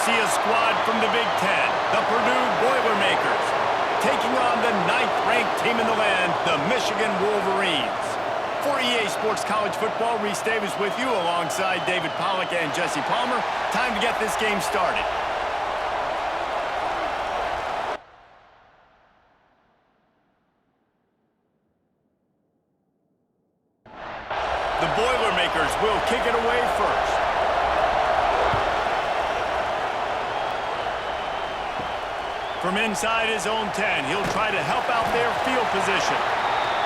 see a squad from the Big Ten, the Purdue Boilermakers, taking on the 9th-ranked team in the land, the Michigan Wolverines. For EA Sports College Football, Reese Davis with you alongside David Pollack and Jesse Palmer. Time to get this game started. The Boilermakers will kick it away first. From inside his own 10, he'll try to help out their field position.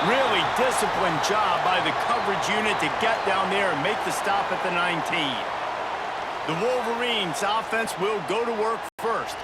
Really disciplined job by the coverage unit to get down there and make the stop at the 19. The Wolverines offense will go to work first.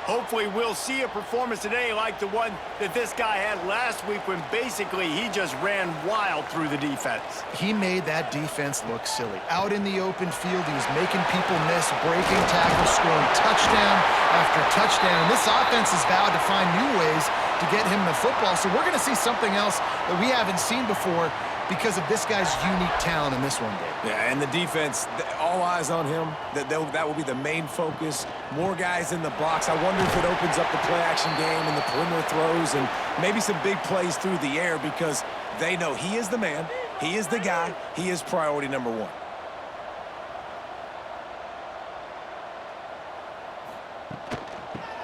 Hopefully we'll see a performance today like the one that this guy had last week when basically he just ran wild through the defense. He made that defense look silly. Out in the open field, he was making people miss, breaking tackles, scoring touchdown after touchdown. And this offense has vowed to find new ways to get him the football. So we're going to see something else that we haven't seen before because of this guy's unique talent in this one, Dave. Yeah, and the defense, all eyes on him. That will be the main focus. More guys in the box. I wonder if it opens up the play-action game and the perimeter throws and maybe some big plays through the air because they know he is the man, he is the guy, he is priority number one.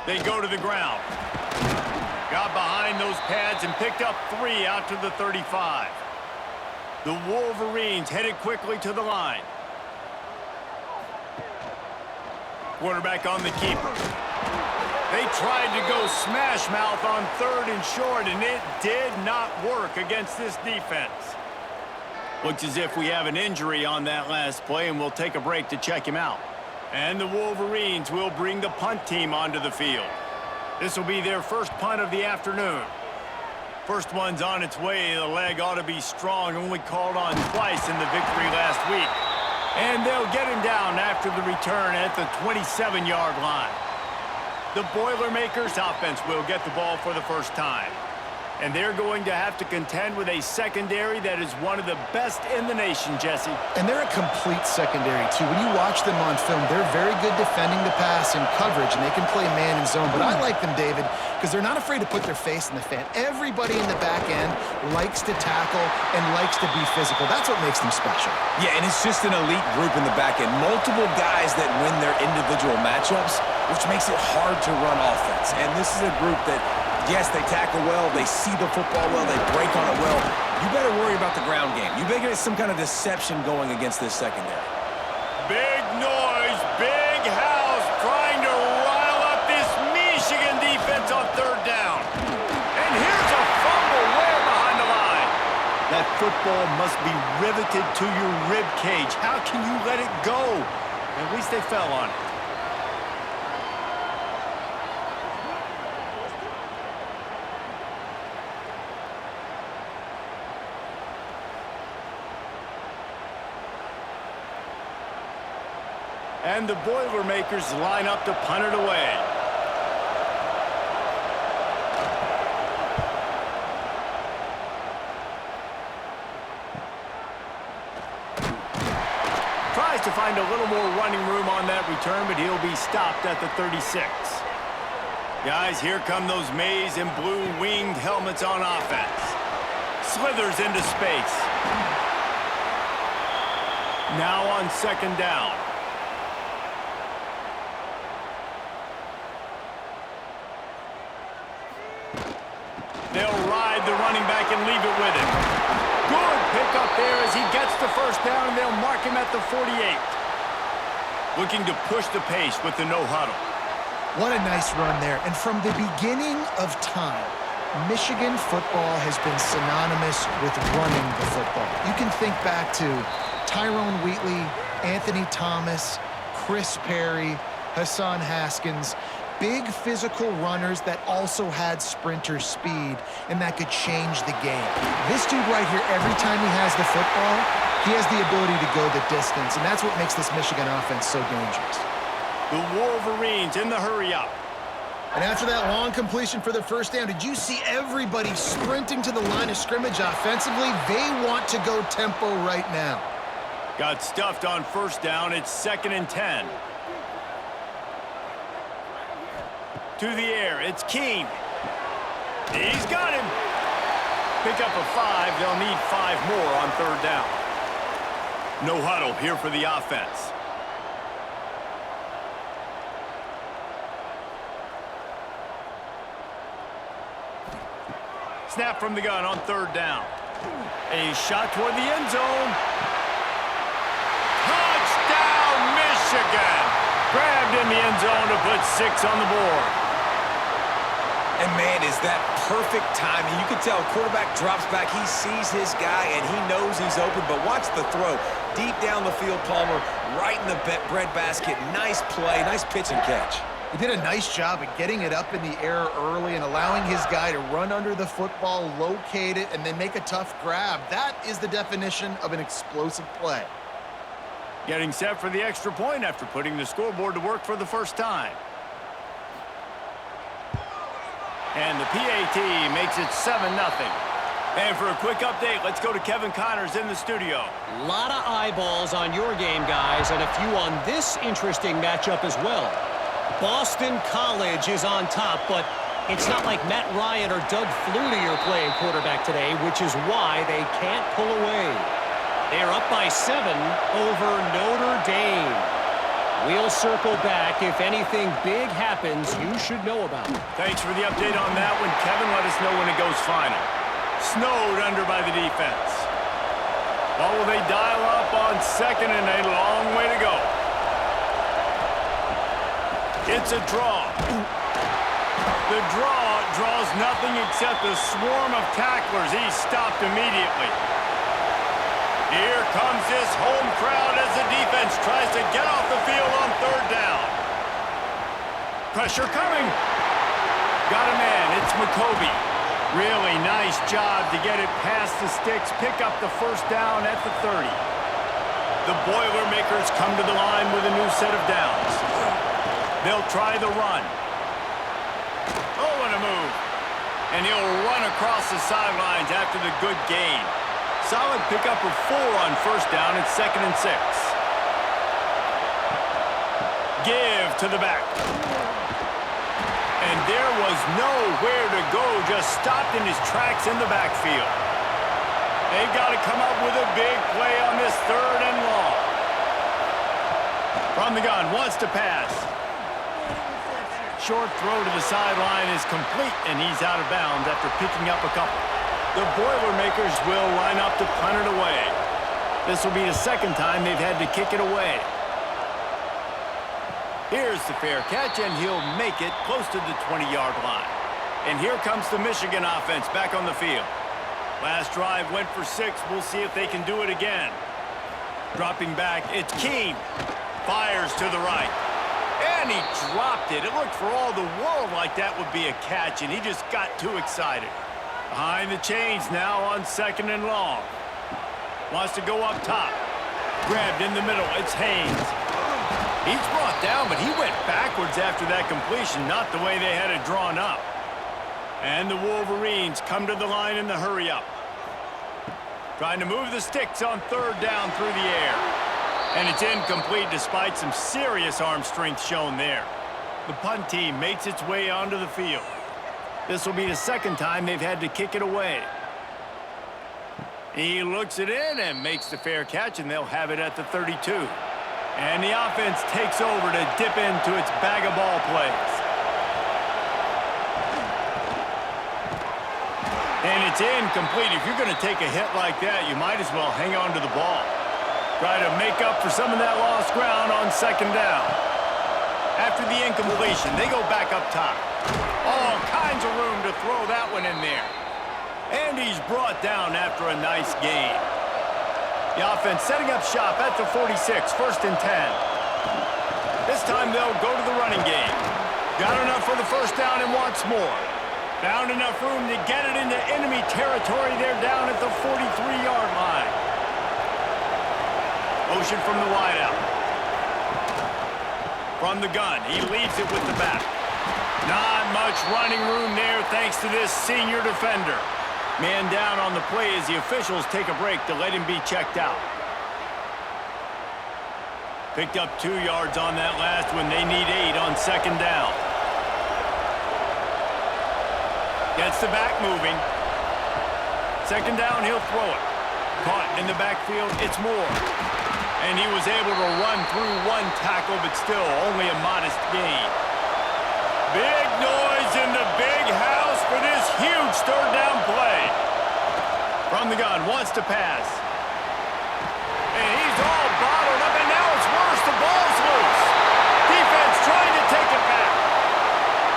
They go to the ground. Got behind those pads and picked up 3 out to the 35. The Wolverines headed quickly to the line. Quarterback on the keeper. They tried to go smash mouth on 3rd and short, and it did not work against this defense. Looks as if we have an injury on that last play, and we'll take a break to check him out. And the Wolverines will bring the punt team onto the field. This will be their first punt of the afternoon. First one's on its way. The leg ought to be strong. Only called on twice in the victory last week. And they'll get him down after the return at the 27-yard line. The Boilermakers offense will get the ball for the first time. And they're going to have to contend with a secondary that is one of the best in the nation, Jesse. And they're a complete secondary, too. When you watch them on film, they're very good defending the pass and coverage, and they can play man and zone. But I like them, David, because they're not afraid to put their face in the fan. Everybody in the back end likes to tackle and likes to be physical. That's what makes them special. Yeah, and it's just an elite group in the back end. Multiple guys that win their individual matchups, which makes it hard to run offense. And this is a group that, yes, they tackle well, they see the football well, they break on it well. You better worry about the ground game. You better get some kind of deception going against this secondary. Big noise, big house, trying to rile up this Michigan defense on 3rd down. And here's a fumble way behind the line. That football must be riveted to your rib cage. How can you let it go? At least they fell on it. And the Boilermakers line up to punt it away. Tries to find a little more running room on that return, but he'll be stopped at the 36. Guys, here come those maize and blue winged helmets on offense. Slithers into space. Now on 2nd down. They'll ride the running back and leave it with him. Good pickup there as he gets the first down, and they'll mark him at the 48. Looking to push the pace with the no huddle. What a nice run there. And from the beginning of time, Michigan football has been synonymous with running the football. You can think back to Tyrone Wheatley, Anthony Thomas, Chris Perry, Hassan Haskins. Big physical runners that also had sprinter speed and that could change the game. This dude right here, every time he has the football, he has the ability to go the distance, and that's what makes this Michigan offense so dangerous. The Wolverines in the hurry-up. And after that long completion for the first down, did you see everybody sprinting to the line of scrimmage offensively? They want to go tempo right now. Got stuffed on 1st down. It's 2nd and 10. to the air. It's Keene. He's got him. Pick up a 5. They'll need 5 more on third down. No huddle here for the offense. Snap from the gun on third down. A shot toward the end zone. Touchdown, Michigan! Grabbed in the end zone to put 6 on the board. And, man, is that perfect timing. You can tell quarterback drops back. He sees his guy, and he knows he's open. But watch the throw. Deep down the field, Palmer, right in the breadbasket. Nice play, nice pitch and catch. He did a nice job at getting it up in the air early and allowing his guy to run under the football, locate it, and then make a tough grab. That is the definition of an explosive play. Getting set for the extra point after putting the scoreboard to work for the first time. And the PAT makes it 7-0. And for a quick update, let's go to Kevin Connors in the studio. A lot of eyeballs on your game, guys, and a few on this interesting matchup as well. Boston College is on top, but it's not like Matt Ryan or Doug Flutie are playing quarterback today, which is why they can't pull away. They're up by 7 over Notre Dame. We'll circle back. If anything big happens, you should know about it. Thanks for the update on that one, Kevin. Let us know when it goes final. Snowed under by the defense. Well, will they dial up on second and a long way to go? It's a draw. The draw draws nothing except a swarm of tacklers. He's stopped immediately. Here comes this home crowd as the defense tries to get off the field on third down. Pressure coming. Got a man. It's McCoby. Really nice job to get it past the sticks, pick up the first down at the 30. The Boilermakers come to the line with a new set of downs. They'll try the run. Oh, and a move. And he'll run across the sidelines after the good gain. Solid pickup of 4 on first down at 2nd and 6. Give to the back. And there was nowhere to go, just stopped in his tracks in the backfield. They've got to come up with a big play on this 3rd and long. From the gun, wants to pass. Short throw to the sideline is complete, and he's out of bounds after picking up a couple. The Boilermakers will line up to punt it away. This will be the 2nd time they've had to kick it away. Here's the fair catch, and he'll make it close to the 20-yard line. And here comes the Michigan offense back on the field. Last drive went for 6. We'll see if they can do it again. Dropping back, it's Keene. Fires to the right. And he dropped it. It looked for all the world like that would be a catch, and he just got too excited. Behind the chains now on 2nd and long. Wants to go up top. Grabbed in the middle. It's Haynes. He's brought down, but he went backwards after that completion, not the way they had it drawn up. And the Wolverines come to the line in the hurry-up. Trying to move the sticks on 3rd down through the air. And it's incomplete despite some serious arm strength shown there. The punt team makes its way onto the field. This will be the 2nd time they've had to kick it away. He looks it in and makes the fair catch, and they'll have it at the 32. And the offense takes over to dip into its bag of ball plays. And it's incomplete. If you're going to take a hit like that, you might as well hang on to the ball. Try to make up for some of that lost ground on 2nd down. After the incompletion, they go back up top. All kinds of room to throw that one in there. And he's brought down after a nice gain. The offense setting up shop at the 46, 1st and 10. This time they'll go to the running game. Got enough for the first down and wants more. Found enough room to get it into enemy territory. They're down at the 43-yard line. Motion from the wideout. From the gun, he leaves it with the back. Not much running room there thanks to this senior defender. Man down on the play as the officials take a break to let him be checked out. Picked up 2 yards on that last one. They need 8 on 2nd down. Gets the back moving. Second down, he'll throw it. Caught in the backfield, it's Moore. And he was able to run through one tackle, but still only a modest gain. Big noise in the big house for this huge third down play. From the gun, wants to pass. And he's all bottled up, and now it's worse. The ball's loose. Defense trying to take it back.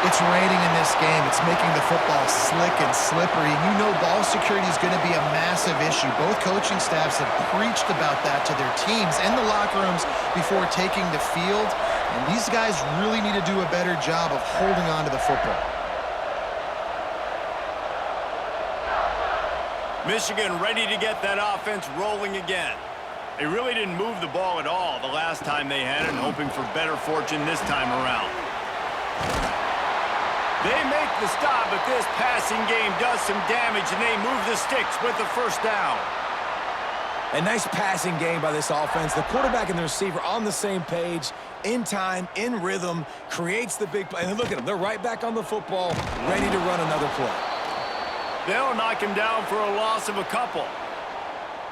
It's raining in this game. It's making the football slick and slippery. And you know ball security is going to be a massive issue. Both coaching staffs have preached about that to their teams and the locker rooms before taking the field. And these guys really need to do a better job of holding on to the football. Michigan ready to get that offense rolling again. They really didn't move the ball at all the last time they had it, hoping for better fortune this time around. They make the stop, but this passing game does some damage, and they move the sticks with the first down. A nice passing game by this offense. The quarterback and the receiver on the same page, in time, in rhythm, creates the big play. And look at them. They're right back on the football, ready to run another play. They'll knock him down for a loss of a couple.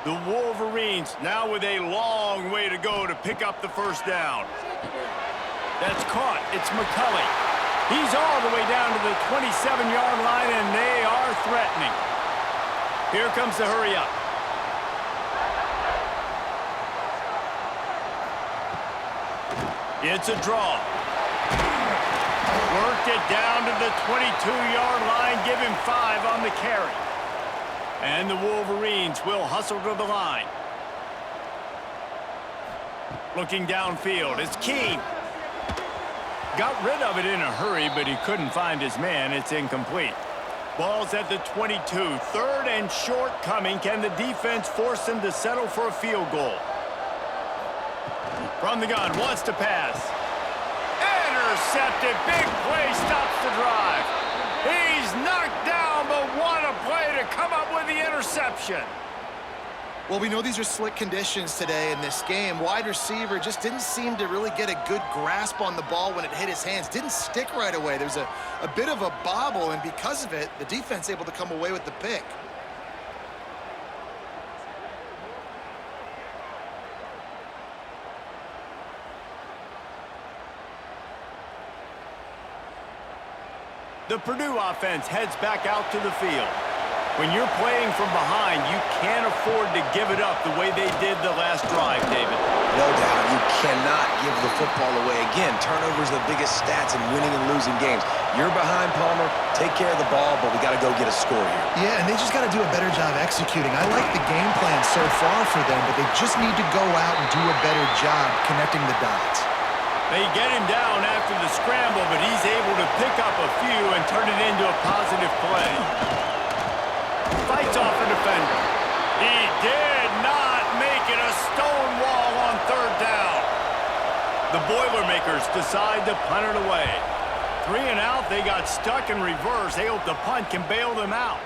The Wolverines now with a long way to go to pick up the first down. That's caught. It's McCulley. He's all the way down to the 27-yard line, and they are threatening. Here comes the hurry-up. It's a draw. Worked it down to the 22-yard line. Give him 5 on the carry. And the Wolverines will hustle to the line. Looking downfield, it's King. Got rid of it in a hurry, but he couldn't find his man. It's incomplete. Ball's at the 22. Third and short coming. Can the defense force him to settle for a field goal? From the gun, wants to pass. Intercepted. Big play stops the drive. He's knocked down, but what a play to come up with the interception. Well, we know these are slick conditions today in this game. Wide receiver just didn't seem to really get a good grasp on the ball when it hit his hands. Didn't stick right away. There's a bit of a bobble, and because of it, the defense able to come away with the pick. The Purdue offense heads back out to the field. When you're playing from behind, you can't afford to give it up the way they did the last drive, David. No doubt. You cannot give the football away. Again, turnovers are the biggest stats in winning and losing games. You're behind, Palmer. Take care of the ball, but we got to go get a score here. Yeah, and they just got to do a better job executing. I like the game plan so far for them, but they just need to go out and do a better job connecting the dots. They get him down after the scramble, but he's able to pick up a few and turn it into a positive play. Fights off a defender. He did not make it. A stone wall on third down. The Boilermakers decide to punt it away. 3 and out, they got stuck in reverse. They hope the punt can bail them out.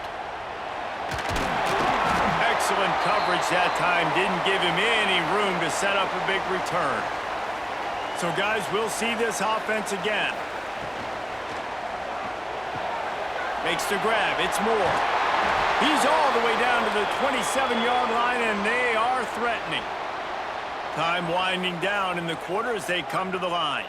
Excellent coverage that time. Didn't give him any room to set up a big return. So, guys, we'll see this offense again. Makes the grab. It's Moore. He's all the way down to the 27-yard line, and they are threatening. Time winding down in the quarter as they come to the line.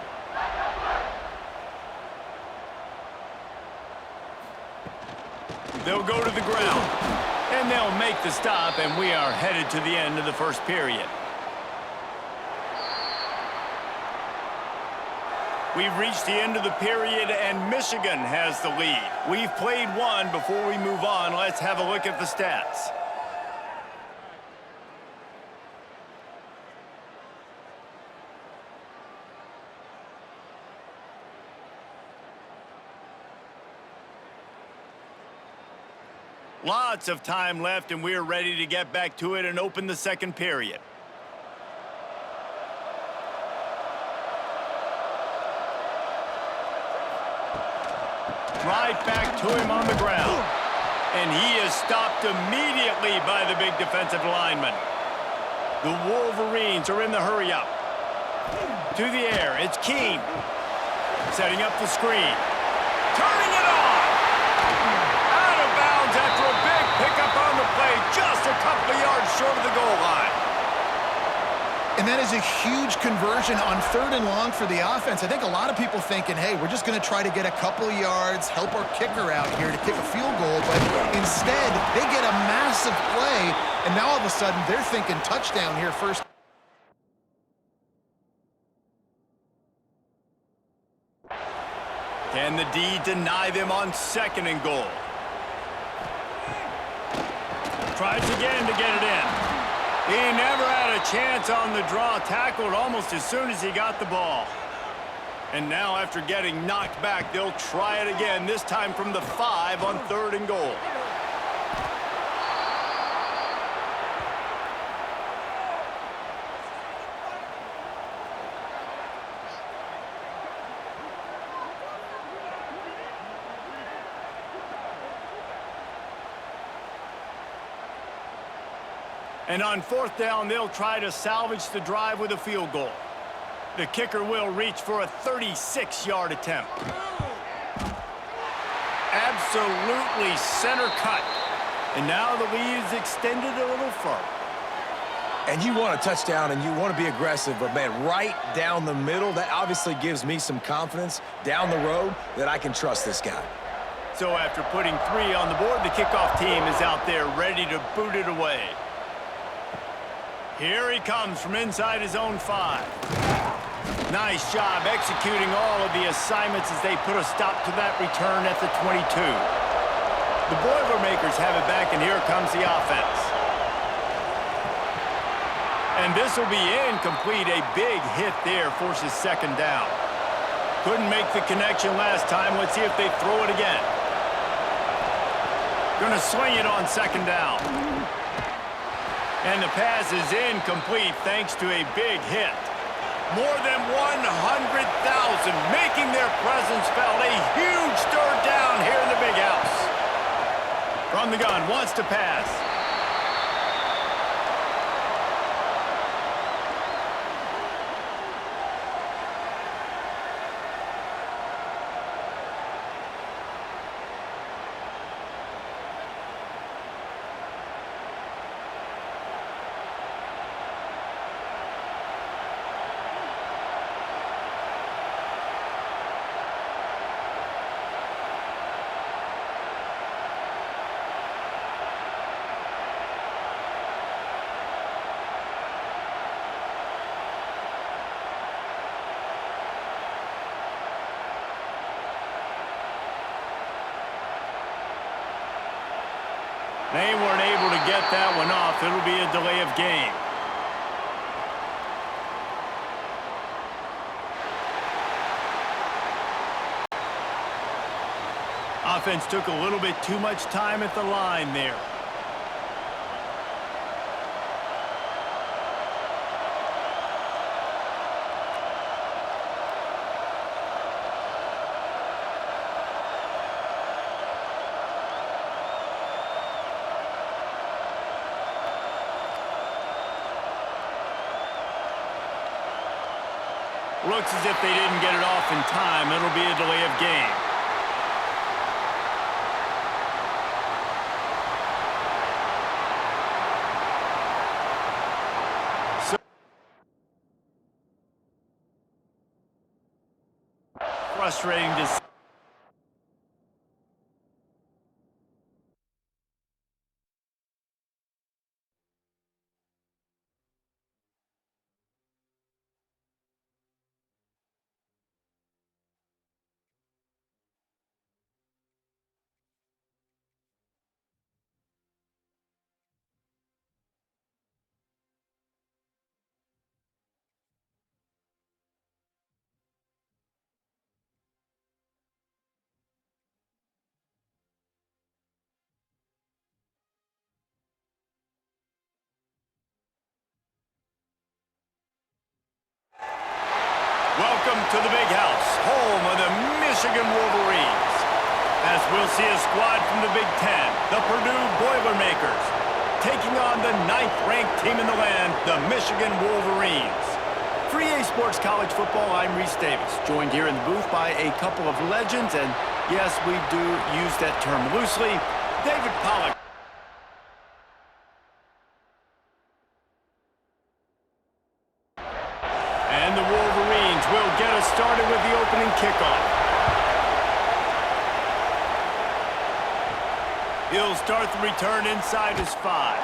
They'll go to the ground, and they'll make the stop, and we are headed to the end of the first period. We've reached the end of the period, and Michigan has the lead. We've played one. Before we move on, let's have a look at the stats. Lots of time left, and we're ready to get back to it and open the second period. Right back to him on the ground. And he is stopped immediately by the big defensive lineman. The Wolverines are in the hurry-up. To the air, it's King. Setting up the screen. Turning it on! short of the goal line. And that is a huge conversion on 3rd and long for the offense. I think a lot of people thinking, hey, we're just going to try to get a couple yards, help our kicker out here to kick a field goal. But instead, they get a massive play, and now all of a sudden they're thinking touchdown here first. Can the D deny them on 2nd and goal? Tries again to get it in. He never had a chance on the draw, tackled almost as soon as he got the ball. And now after getting knocked back, they'll try it again, this time from the 5 on 3rd and goal. And on 4th down, they'll try to salvage the drive with a field goal. The kicker will reach for a 36-yard attempt. Absolutely center cut. And now the lead is extended a little further. And you want a touchdown and you want to be aggressive, but man, right down the middle, that obviously gives me some confidence down the road that I can trust this guy. So after putting 3 on the board, the kickoff team is out there ready to boot it away. Here he comes from inside his own 5. Nice job executing all of the assignments as they put a stop to that return at the 22. The Boilermakers have it back, and here comes the offense. And this will be incomplete. A big hit there forces 2nd down. Couldn't make the connection last time. Let's see if they throw it again. Gonna swing it on 2nd down. And the pass is incomplete thanks to a big hit. More than 100,000 making their presence felt. A huge 3rd down here in the big house. From the gun, wants to pass. They weren't able to get that one off. It'll be a delay of game. Offense took a little bit too much time at the line there. Looks as if they didn't get it off in time. It'll be a delay of game. So frustrating to see. Welcome to the big house, home of the Michigan Wolverines. As we'll see a squad from the Big Ten, the Purdue Boilermakers, taking on the 9th-ranked team in the land, the Michigan Wolverines. For EA Sports College Football, I'm Reese Davis, joined here in the booth by a couple of legends, and yes, we do use that term loosely. David Pollack. And the Wolverines will get us started with the opening kickoff. He'll start the return inside his 5.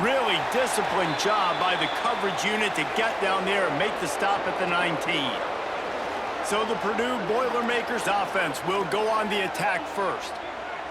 Really disciplined job by the coverage unit to get down there and make the stop at the 19. So the Purdue Boilermakers offense will go on the attack first.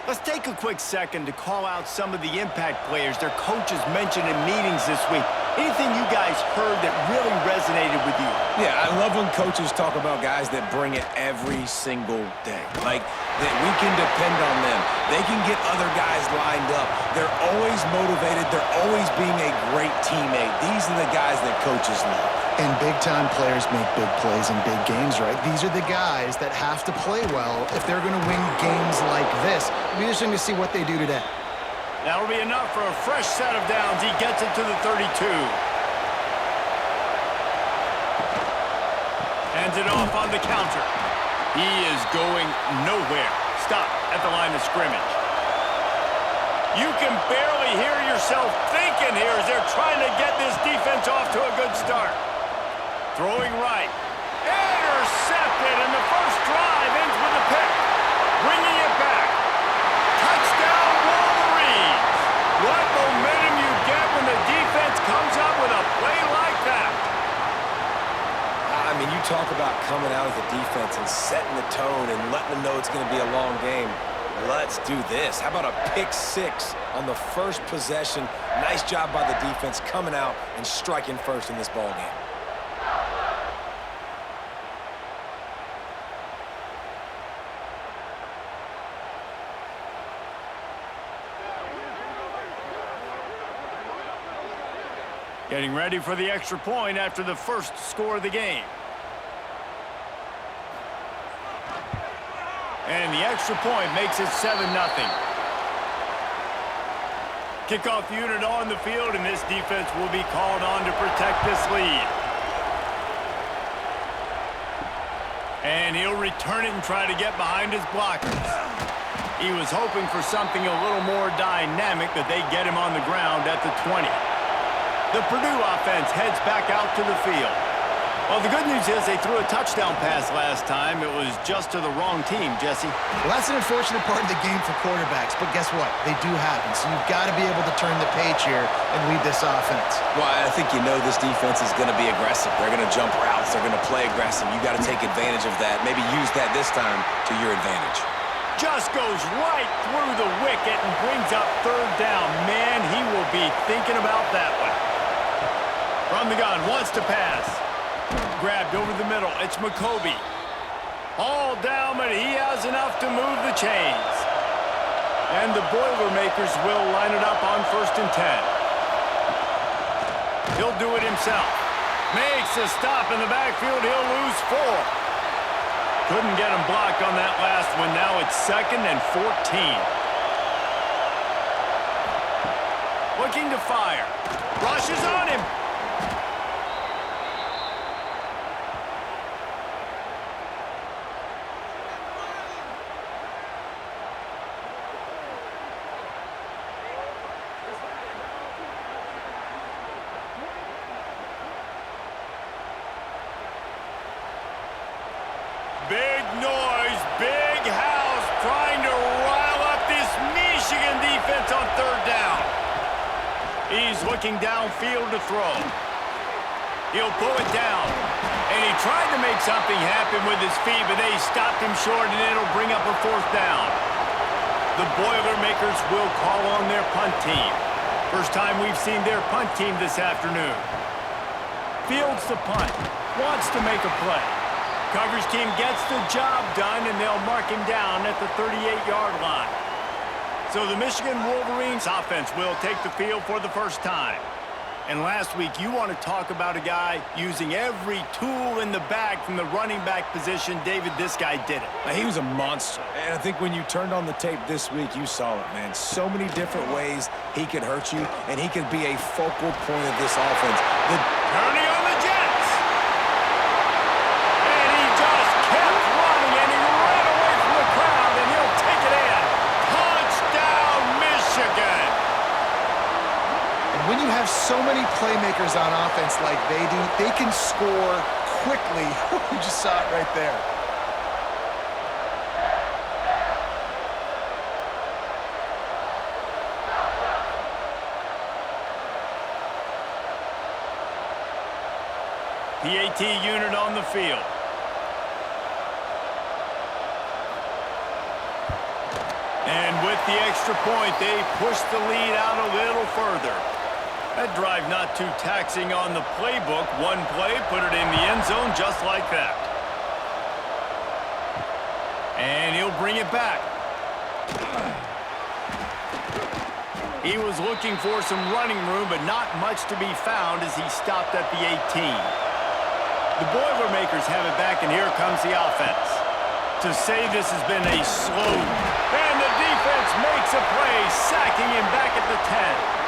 Let's take a quick second to call out some of the impact players their coaches mentioned in meetings this week. Anything you guys heard that really resonated with you? Yeah, I love when coaches talk about guys that bring it every single day. Like, that we can depend on them. They can get other guys lined up. They're always motivated. They're always being a great teammate. These are the guys that coaches love. And big-time players make big plays in big games, right? These are the guys that have to play well if they're going to win games like this. It'll be interesting to see what they do today. That'll be enough for a fresh set of downs. He gets it to the 32. Hands it off on the counter. He is going nowhere. Stop at the line of scrimmage. You can barely hear yourself thinking here as they're trying to get this defense off to a good start. Throwing right. Intercepted, and the first drive ends with a pick. Bringing it back. Touchdown, Wolverines. What momentum you get when the defense comes up with a play like that. I mean, you talk about coming out as a defense and setting the tone and letting them know it's going to be a long game. Let's do this. How about a pick 6 on the first possession? Nice job by the defense coming out and striking first in this ball game. Getting ready for the extra point after the first score of the game. And the extra point makes it 7-0. Kickoff unit on the field, and this defense will be called on to protect this lead. And he'll return it and try to get behind his blockers. He was hoping for something a little more dynamic, but they get him on the ground at the 20. The Purdue offense heads back out to the field. Well, the good news is they threw a touchdown pass last time. It was just to the wrong team, Jesse. Well, that's an unfortunate part of the game for quarterbacks, but guess what? They do happen, so you've got to be able to turn the page here and lead this offense. Well, I think you know this defense is going to be aggressive. They're going to jump routes. They're going to play aggressive. You got to take advantage of that. Maybe use that this time to your advantage. Just goes right through the wicket and brings up 3rd down. Man, he will be thinking about that one. From the gun, wants to pass. Grabbed over the middle. It's McCoby. All down, but he has enough to move the chains. And the Boilermakers will line it up on 1st and 10. He'll do it himself. Makes a stop in the backfield. He'll lose 4. Couldn't get him blocked on that last one. Now it's 2nd and 14. Looking to fire. Rushes on him. Big noise, big house, trying to rile up this Michigan defense on 3rd down. He's looking downfield to throw. He'll pull it down. And he tried to make something happen with his feet, but they stopped him short, and it'll bring up a 4th down. The Boilermakers will call on their punt team. First time we've seen their punt team this afternoon. Fields the punt. Wants to make a play. Coverage team gets the job done, and they'll mark him down at the 38-yard line. So the Michigan Wolverines offense will take the field for the first time. And last week, you want to talk about a guy using every tool in the bag from the running back position. David, this guy did it. He was a monster. And I think when you turned on the tape this week, you saw it, man. So many different ways he could hurt you, and he could be a focal point of this offense. Turning on the Jets. And he just kept running, and he ran away from the crowd, and he'll take it in. Touchdown, Michigan. And when you have so so many playmakers on offense like they do, they can score quickly. You just saw it right there. PAT unit on the field. And with the extra point, they push the lead out a little further. That drive not too taxing on the playbook. One play, put it in the end zone just like that. And he'll bring it back. He was looking for some running room, but not much to be found as he stopped at the 18. The Boilermakers have it back, and here comes the offense. To say this has been a slow, and the defense makes a play, sacking him back at the 10.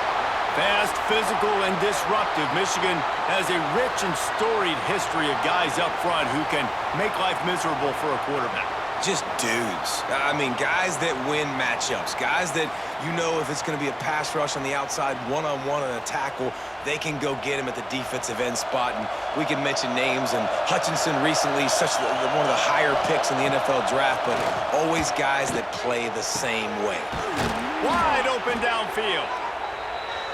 Fast, physical, and disruptive, Michigan has a rich and storied history of guys up front who can make life miserable for a quarterback. Just dudes. I mean, guys that win matchups. Guys that, you know, if it's going to be a pass rush on the outside, one-on-one on a tackle, they can go get him at the defensive end spot. And we can mention names. And Hutchinson recently, one of the higher picks in the NFL draft, but always guys that play the same way. Wide open downfield.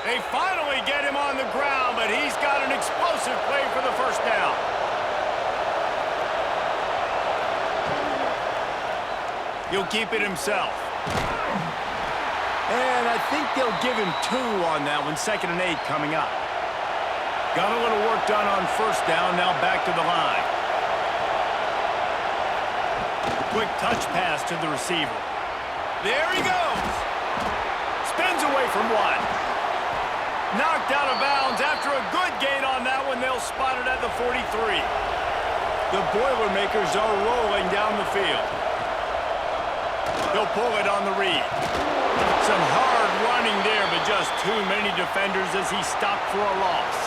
They finally get him on the ground, but he's got an explosive play for the first down. He'll keep it himself. And I think they'll give him 2 on that one. 2nd and 8 coming up. Got a little work done on first down. Now back to the line. Quick touch pass to the receiver. There he goes. Spins away from one. Knocked out of bounds. After a good gain on that one, they'll spot it at the 43. The Boilermakers are rolling down the field. They'll pull it on the read. Some hard running there, but just too many defenders as he stopped for a loss.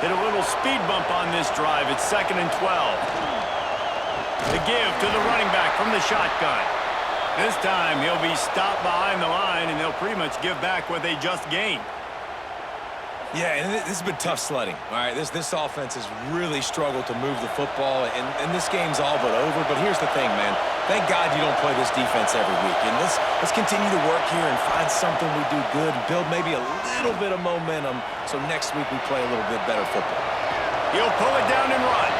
Hit a little speed bump on this drive. It's 2nd and 12. The give to the running back from the shotgun. This time he'll be stopped behind the line, and they'll pretty much give back what they just gained. Yeah, and this has been tough sledding. All right, this offense has really struggled to move the football, and this game's all but over. But here's the thing, man. Thank God you don't play this defense every week. And let's continue to work here and find something we do good and build maybe a little bit of momentum so next week we play a little bit better football. He'll pull it down and run.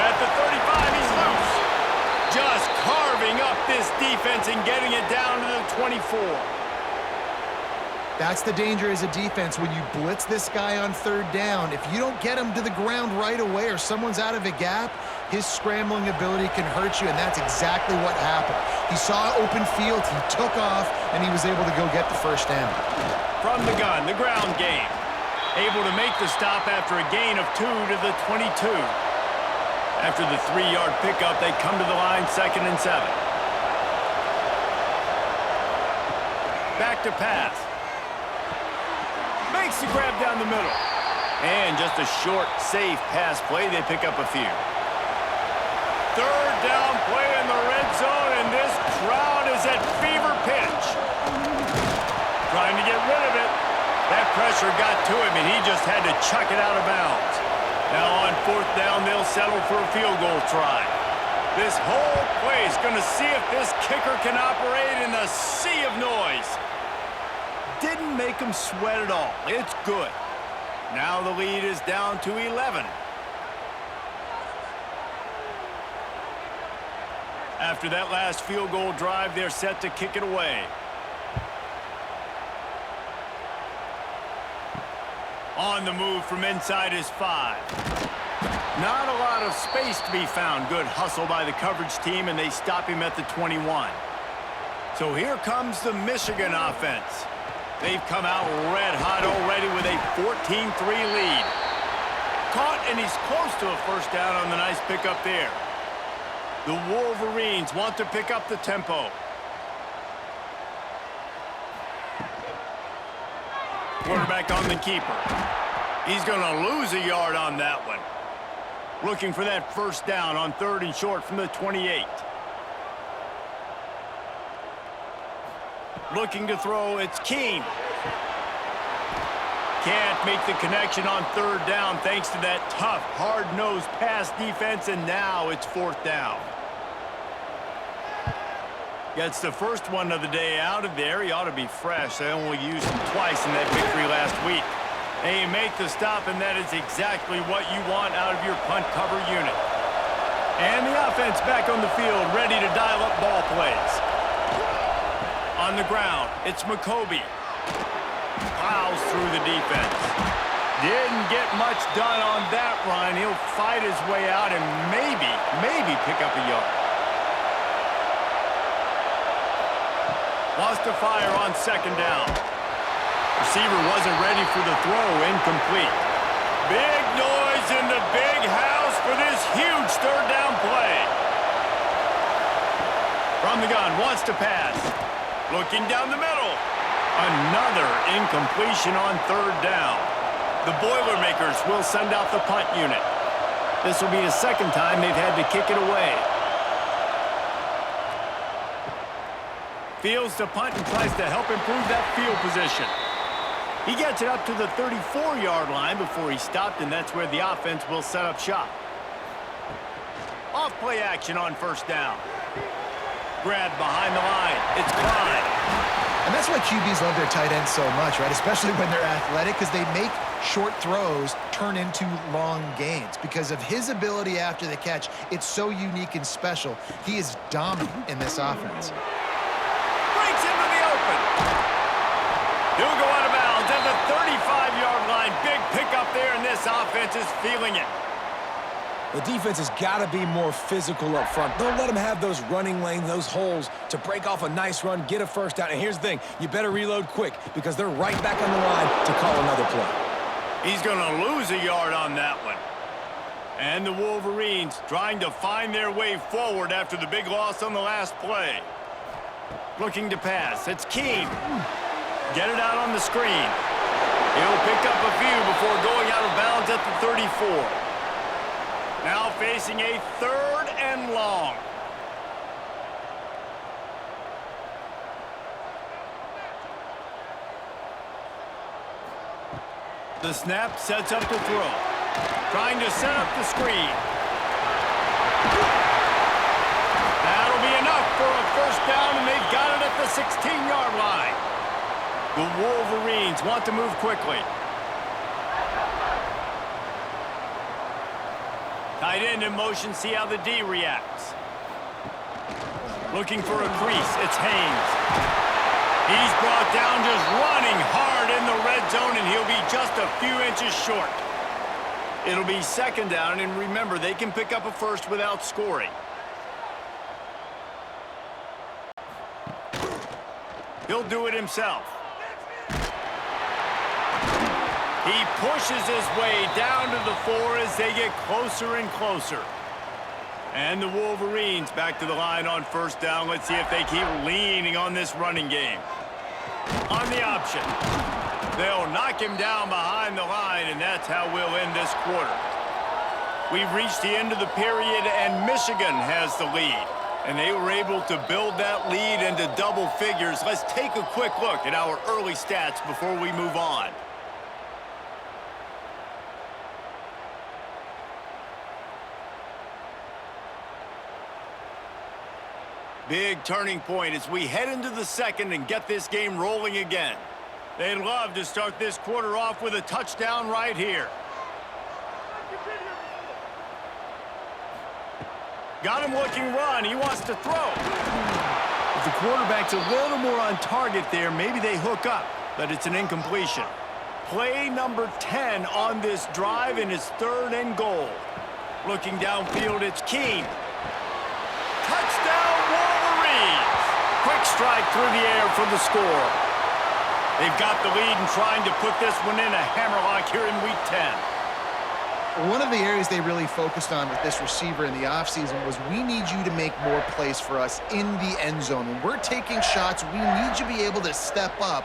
At the 35, he's loose. Just carving up this defense and getting it down to the 24. That's the danger as a defense when you blitz this guy on 3rd down. If you don't get him to the ground right away or someone's out of a gap, his scrambling ability can hurt you, and that's exactly what happened. He saw open field, he took off, and he was able to go get the first down. From the gun, the ground game. Able to make the stop after a gain of 2 to the 22. After the 3-yard pickup, they come to the line 2nd and 7. Back to pass. Makes the grab down the middle. And just a short, safe pass play. They pick up a few. 3rd down play in the red zone, and this crowd is at fever pitch. Trying to get rid of it. That pressure got to him, and he just had to chuck it out of bounds. Now on 4th down, they'll settle for a field goal try. This whole play is going to see if this kicker can operate in the sea of noise. Didn't make him sweat at all. It's good. Now the lead is down to 11. After that last field goal drive, they're set to kick it away. On the move from inside his 5. Not a lot of space to be found. Good hustle by the coverage team, and they stop him at the 21. So here comes the Michigan offense. They've come out red hot already with a 14-3 lead. Caught, and he's close to a first down on the nice pickup there. The Wolverines want to pick up the tempo. Quarterback on the keeper. He's going to lose a yard on that one. Looking for that first down on 3rd and short from the 28. Looking to throw, it's Keene. can't make the connection on third down thanks to that tough, hard-nosed pass defense, and now it's fourth down. Gets the first one of the day out of there. He ought to be fresh. They only used him twice in that victory last week. They make the stop, and that is exactly what you want out of your punt cover unit. And the offense back on the field, ready to dial up ball plays. On the ground, it's McCoby. Plows through the defense. Didn't get much done on that run. He'll fight his way out and maybe pick up a yard. Lost to fire on second down. Receiver wasn't ready for the throw, incomplete. Big noise in the big house for this huge third down play. From the gun, wants to pass. Looking down the middle. Another incompletion on third down. The Boilermakers will send out the punt unit. This will be the second time they've had to kick it away. Fields to punt and tries to help improve that field position. He gets it up to the 34-yard line before he stopped, and that's where the offense will set up shop. Off play action on first down. Grab behind the line. It's Klein. And that's why QBs love their tight ends so much, right? Especially when they're athletic, because they make short throws turn into long gains. Because of his ability after the catch, it's so unique and special. He is dominant in this offense. Breaks into the open. He'll go out of bounds at the 35-yard line. Big pickup there, and this offense is feeling it. The defense has got to be more physical up front. Don't let them have those running lanes, those holes to break off a nice run, get a first down. And here's the thing, you better reload quick because they're right back on the line to call another play. He's going to lose a yard on that one. And the Wolverines trying to find their way forward after the big loss on the last play. Looking to pass. It's Keene. Get it out on the screen. He'll pick up a few before going out of bounds at the 34. Now facing a third and long. The snap sets up to throw. Trying to set up the screen. That'll be enough for a first down, and they've got it at the 16-yard line. The Wolverines want to move quickly. Tight end in motion, see how the D reacts. Looking for a crease, it's Haynes. He's brought down just running hard in the red zone, and he'll be just a few inches short. It'll be second down, and remember, they can pick up a first without scoring. He'll do it himself. He pushes his way down to the 4 as they get closer and closer. And the Wolverines back to the line on first down. Let's see if they keep leaning on this running game. On the option. They'll knock him down behind the line, and that's how we'll end this quarter. We've reached the end of the period, and Michigan has the lead. And they were able to build that lead into double figures. Let's take a quick look at our early stats before we move on. Big turning point as we head into the second and get this game rolling again. They'd love to start this quarter off with a touchdown right here. Got him looking run. He wants to throw. If the quarterback's a little more on target there, maybe they hook up, but it's an incompletion. Play number 10 on this drive, and it's third and goal. Looking downfield, it's Keene. Touchdown, Wolverines! Quick strike through the air for the score. They've got the lead and trying to put this one in a hammerlock here in Week 10. One of the areas they really focused on with this receiver in the offseason was we need you to make more plays for us in the end zone. When we're taking shots, we need you to be able to step up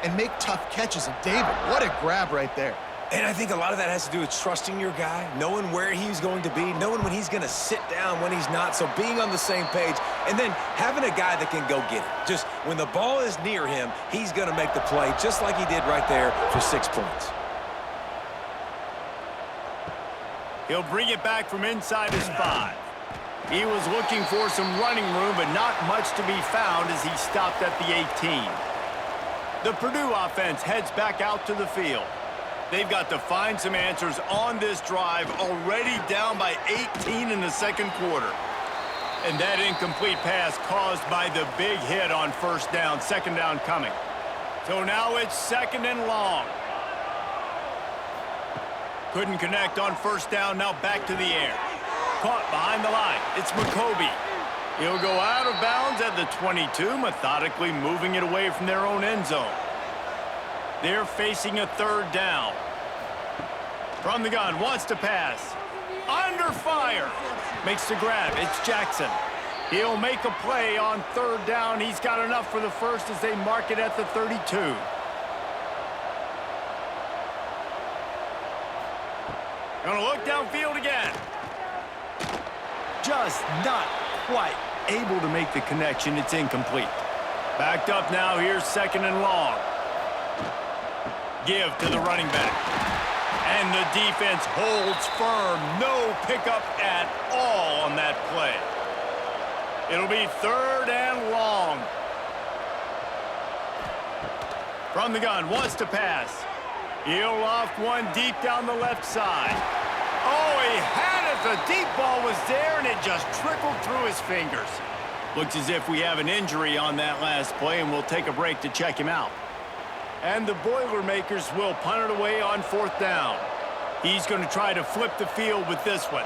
and make tough catches. And David, what a grab right there. And I think a lot of that has to do with trusting your guy, knowing where he's going to be, knowing when he's going to sit down, when he's not, so being on the same page, and then having a guy that can go get it. Just when the ball is near him, he's going to make the play, just like he did right there for 6 points. He'll bring it back from inside his 5. He was looking for some running room, but not much to be found as he stopped at the 18. The Purdue offense heads back out to the field. They've got to find some answers on this drive, already down by 18 in the second quarter. And that incomplete pass caused by the big hit on first down, second down coming. So now it's second and long. Couldn't connect on first down, now back to the air. Caught behind the line, it's McCoby. He'll go out of bounds at the 22, methodically moving it away from their own end zone. They're facing a third down. From the gun, wants to pass. Under fire. Makes the grab, it's Jackson. He'll make a play on third down. He's got enough for the first as they mark it at the 32. Gonna look downfield again. Just not quite able to make the connection. It's incomplete. Backed up now. Here's second and long. Give to the running back. And the defense holds firm. No pickup at all on that play. It'll be third and long. From the gun, wants to pass. He'll loft one deep down the left side. Oh, he had it. The deep ball was there, and it just trickled through his fingers. Looks as if we have an injury on that last play, and we'll take a break to check him out. And the Boilermakers will punt it away on fourth down. He's going to try to flip the field with this one.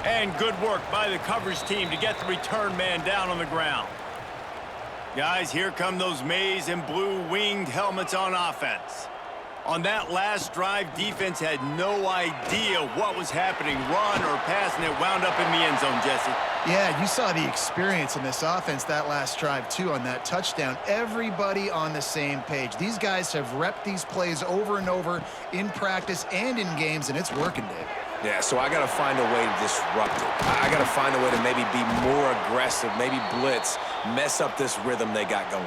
And good work by the coverage team to get the return man down on the ground. Guys, here come those maize and blue winged helmets on offense. On that last drive, defense had no idea what was happening, run or pass, and it wound up in the end zone, Jesse. Yeah, you saw the experience in this offense that last drive, too, on that touchdown. Everybody on the same page. These guys have repped these plays over and over in practice and in games, and it's working, Dave. Yeah, so I got to find a way to disrupt it. I got to find a way to maybe be more aggressive, maybe blitz, mess up this rhythm they got going.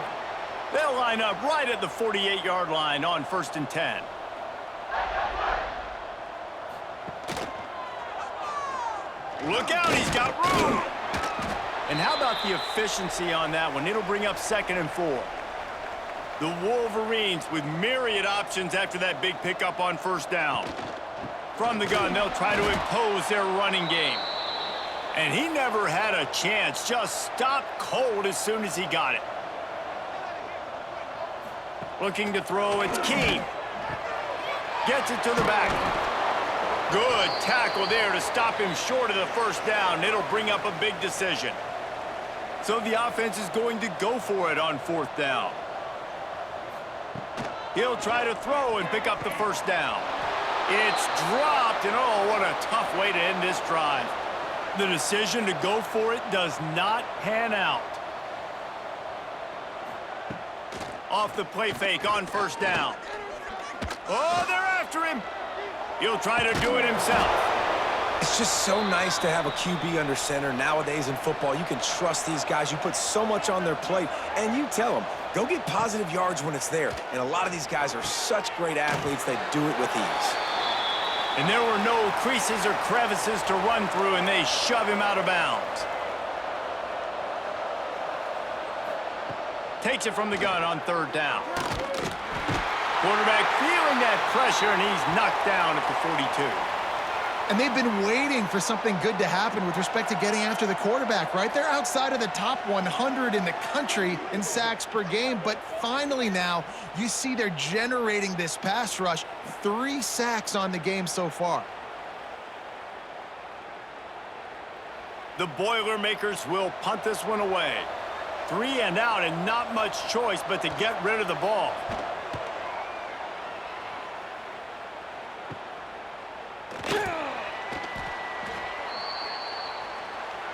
They'll line up right at the 48-yard line on 1st and 10. Look out, he's got room. And how about the efficiency on that one? It'll bring up 2nd and 4. The Wolverines with myriad options after that big pickup on first down. From the gun, they'll try to impose their running game. And he never had a chance, just stopped cold as soon as he got it. Looking to throw, it's Keene. Gets it to the back. Good tackle there to stop him short of the first down. It'll bring up a big decision. So the offense is going to go for it on 4th down. He'll try to throw and pick up the first down. It's dropped, and oh, what a tough way to end this drive. The decision to go for it does not pan out. Off the play fake on first down. Oh, they're after him. He'll try to do it himself. It's just so nice to have a QB under center. Nowadays in football, you can trust these guys. You put so much on their plate, and you tell them, go get positive yards when it's there. And a lot of these guys are such great athletes, they do it with ease. And there were no creases or crevices to run through, and they shove him out of bounds. Takes it from the gun on 3rd down. Quarterback feeling that pressure, and he's knocked down at the 42. And they've been waiting for something good to happen with respect to getting after the quarterback, right? They're outside of the top 100 in the country in sacks per game, but finally now you see they're generating this pass rush. 3 sacks on the game so far. The Boilermakers will punt this one away. 3 and out, and not much choice but to get rid of the ball.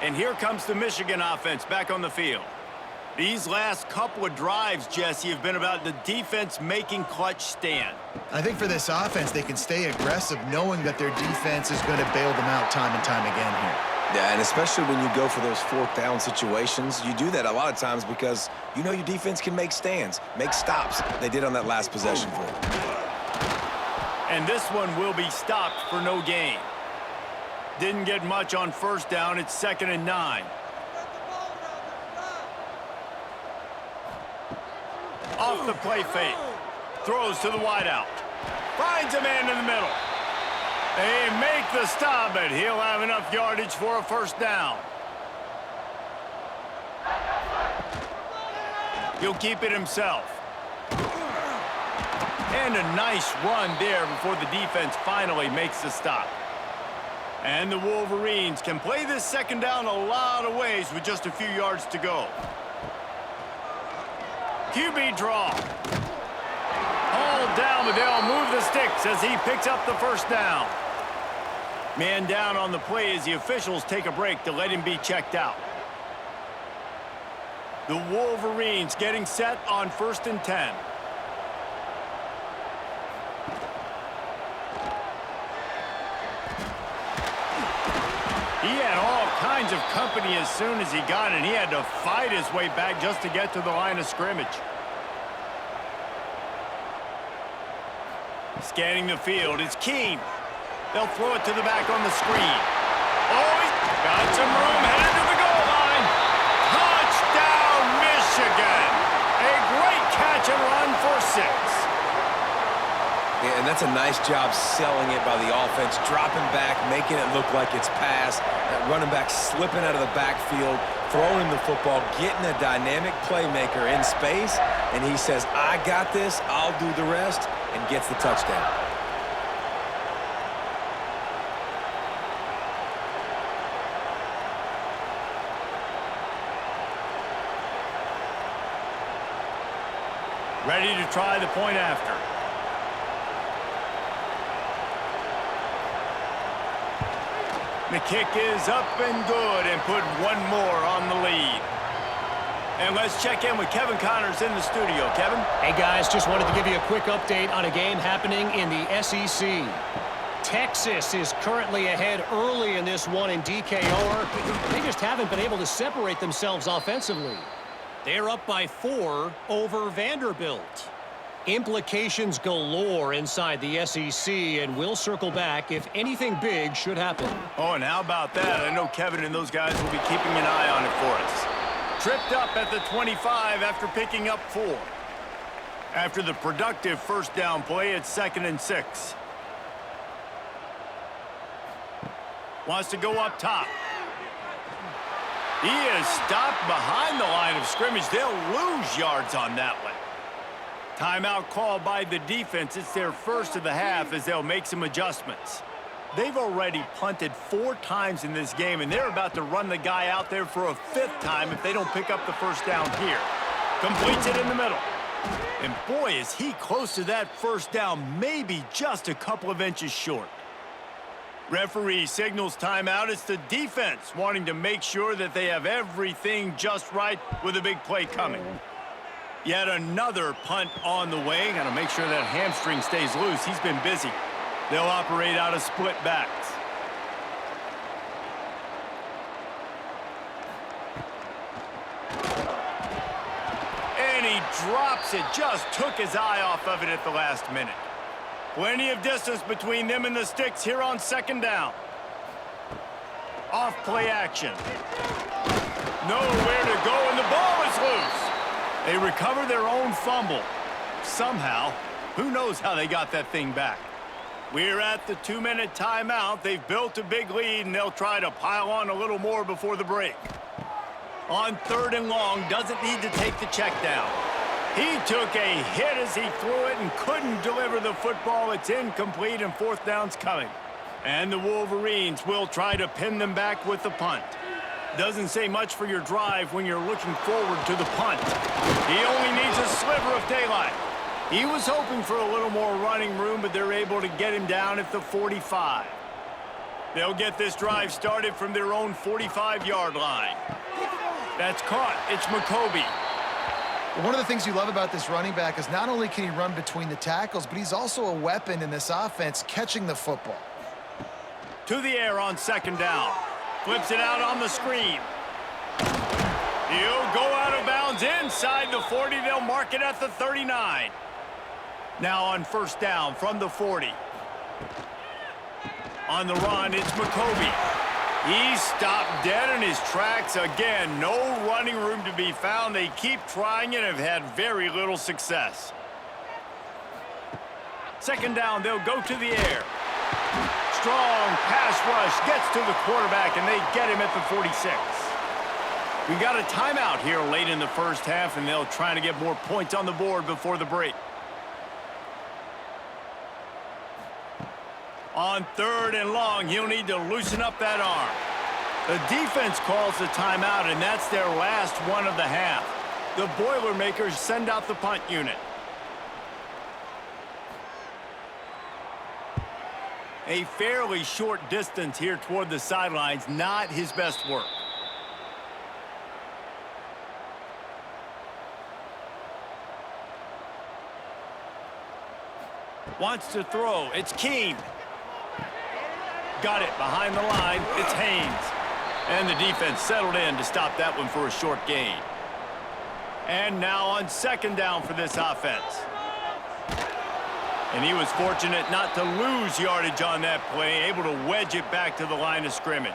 And here comes the Michigan offense back on the field. These last couple of drives, Jesse, have been about the defense making clutch stand. I think for this offense, they can stay aggressive knowing that their defense is going to bail them out time and time again here. Yeah, and especially when you go for those fourth down situations, you do that a lot of times because you know your defense can make stands, make stops. They did on that last possession for them. And this one will be stopped for no gain. Didn't get much on first down. It's 2nd and 9. Off the play fake. Throws to the wideout. Finds a man in the middle. They make the stop, but he'll have enough yardage for a first down. He'll keep it himself. And a nice run there before the defense finally makes the stop. And the Wolverines can play this second down a lot of ways with just a few yards to go. QB draw. Hauled down, but they'll move the sticks as he picks up the first down. Man down on the play as the officials take a break to let him be checked out. The Wolverines getting set on 1st and 10. He had all kinds of company as soon as he got it, and he had to fight his way back just to get to the line of scrimmage. Scanning the field, it's Keene. They'll throw it to the back on the screen. Oh, he's got some room, headed to the goal line. Touchdown, Michigan. A great catch and run for 6. Yeah, and that's a nice job selling it by the offense, dropping back, making it look like it's pass. That running back slipping out of the backfield, throwing the football, getting a dynamic playmaker in space, and he says, I got this, I'll do the rest, and gets the touchdown. Ready to try the point after. The kick is up and good and put one more on the lead. And let's check in with Kevin Connors in the studio. Kevin? Hey, guys, just wanted to give you a quick update on a game happening in the SEC. Texas is currently ahead early in this one in DKR. They just haven't been able to separate themselves offensively. They're up by 4 over Vanderbilt. Implications galore inside the SEC, and we'll circle back if anything big should happen. Oh, and how about that? I know Kevin and those guys will be keeping an eye on it for us. Tripped up at the 25 after picking up 4. After the productive first down play, it's 2nd and 6. Wants to go up top. He is stopped behind the line of scrimmage. They'll lose yards on that one. Timeout called by the defense. It's their first of the half as they'll make some adjustments. They've already punted 4 times in this game, and they're about to run the guy out there for a 5th time if they don't pick up the first down here. Completes it in the middle. And boy, is he close to that first down, maybe just a couple of inches short. Referee signals timeout. It's the defense wanting to make sure that they have everything just right with a big play coming. Yet another punt on the way. Got to make sure that hamstring stays loose. He's been busy. They'll operate out of split backs. And he drops it. Just took his eye off of it at the last minute. Plenty of distance between them and the sticks here on 2nd down. Off play action. Nowhere to go, and the ball is loose. They recover their own fumble. Somehow, who knows how they got that thing back. We're at the 2-minute timeout. They've built a big lead, and they'll try to pile on a little more before the break. On 3rd and long, doesn't need to take the check down. He took a hit as he threw it and couldn't deliver the football. It's incomplete, and 4th down's coming. And the Wolverines will try to pin them back with the punt. Doesn't say much for your drive when you're looking forward to the punt. He only needs a sliver of daylight. He was hoping for a little more running room, but they're able to get him down at the 45. They'll get this drive started from their own 45-yard line. That's caught. It's McCoby. One of the things you love about this running back is not only can he run between the tackles, but he's also a weapon in this offense catching the football. To the air on second down. Flips it out on the screen. He'll go out of bounds inside the 40. They'll mark it at the 39. Now on first down from the 40. On the run, it's McCovey. He's stopped dead in his tracks again. No running room to be found. They keep trying and have had very little success. Second down, they'll go to the air. Strong pass rush gets to the quarterback, and they get him at the 46. We got a timeout here late in the first half, and they'll try to get more points on the board before the break. On third and long, he'll need to loosen up that arm. The defense calls the timeout, and that's their last one of the half. The Boilermakers send out the punt unit. A fairly short distance here toward the sidelines, not his best work. Wants to throw. It's Keene. Got it behind the line. It's Haynes. And the defense settled in to stop that one for a short gain. And now on second down for this offense. And he was fortunate not to lose yardage on that play, able to wedge it back to the line of scrimmage.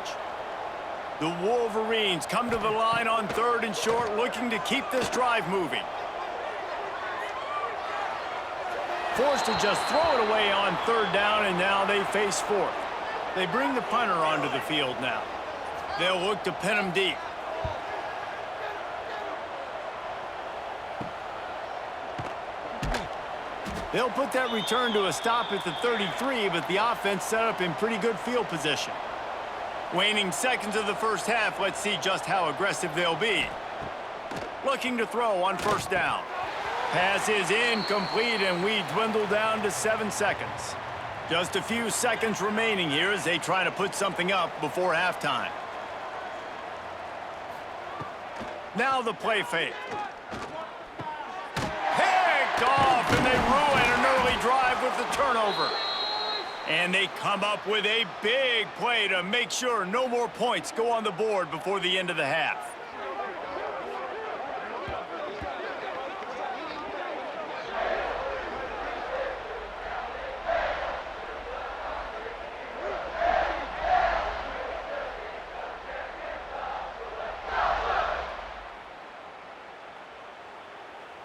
The Wolverines come to the line on third and short, looking to keep this drive moving. Forced to just throw it away on third down, and now they face fourth. They bring the punter onto the field now. They'll look to pin him deep. They'll put that return to a stop at the 33, but the offense set up in pretty good field position. Waning seconds of the first half, let's see just how aggressive they'll be. Looking to throw on first down. Pass is incomplete, and we dwindle down to 7 seconds. Just a few seconds remaining here as they try to put something up before halftime. Now the play fake. Picked off, and they ruin an early drive with the turnover. And they come up with a big play to make sure no more points go on the board before the end of the half.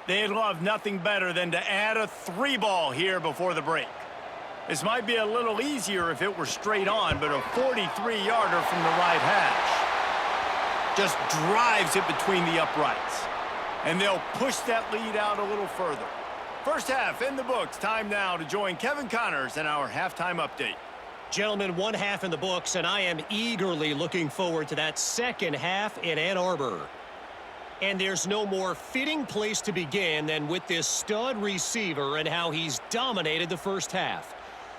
They'd love nothing better than to add a 3-ball here before the break. This might be a little easier if it were straight on, but a 43-yarder from the right hash just drives it between the uprights. And they'll push that lead out a little further. First half in the books. Time now to join Kevin Connors in our halftime update. Gentlemen, one half in the books, and I am eagerly looking forward to that second half in Ann Arbor. And there's no more fitting place to begin than with this stud receiver and how he's dominated the first half.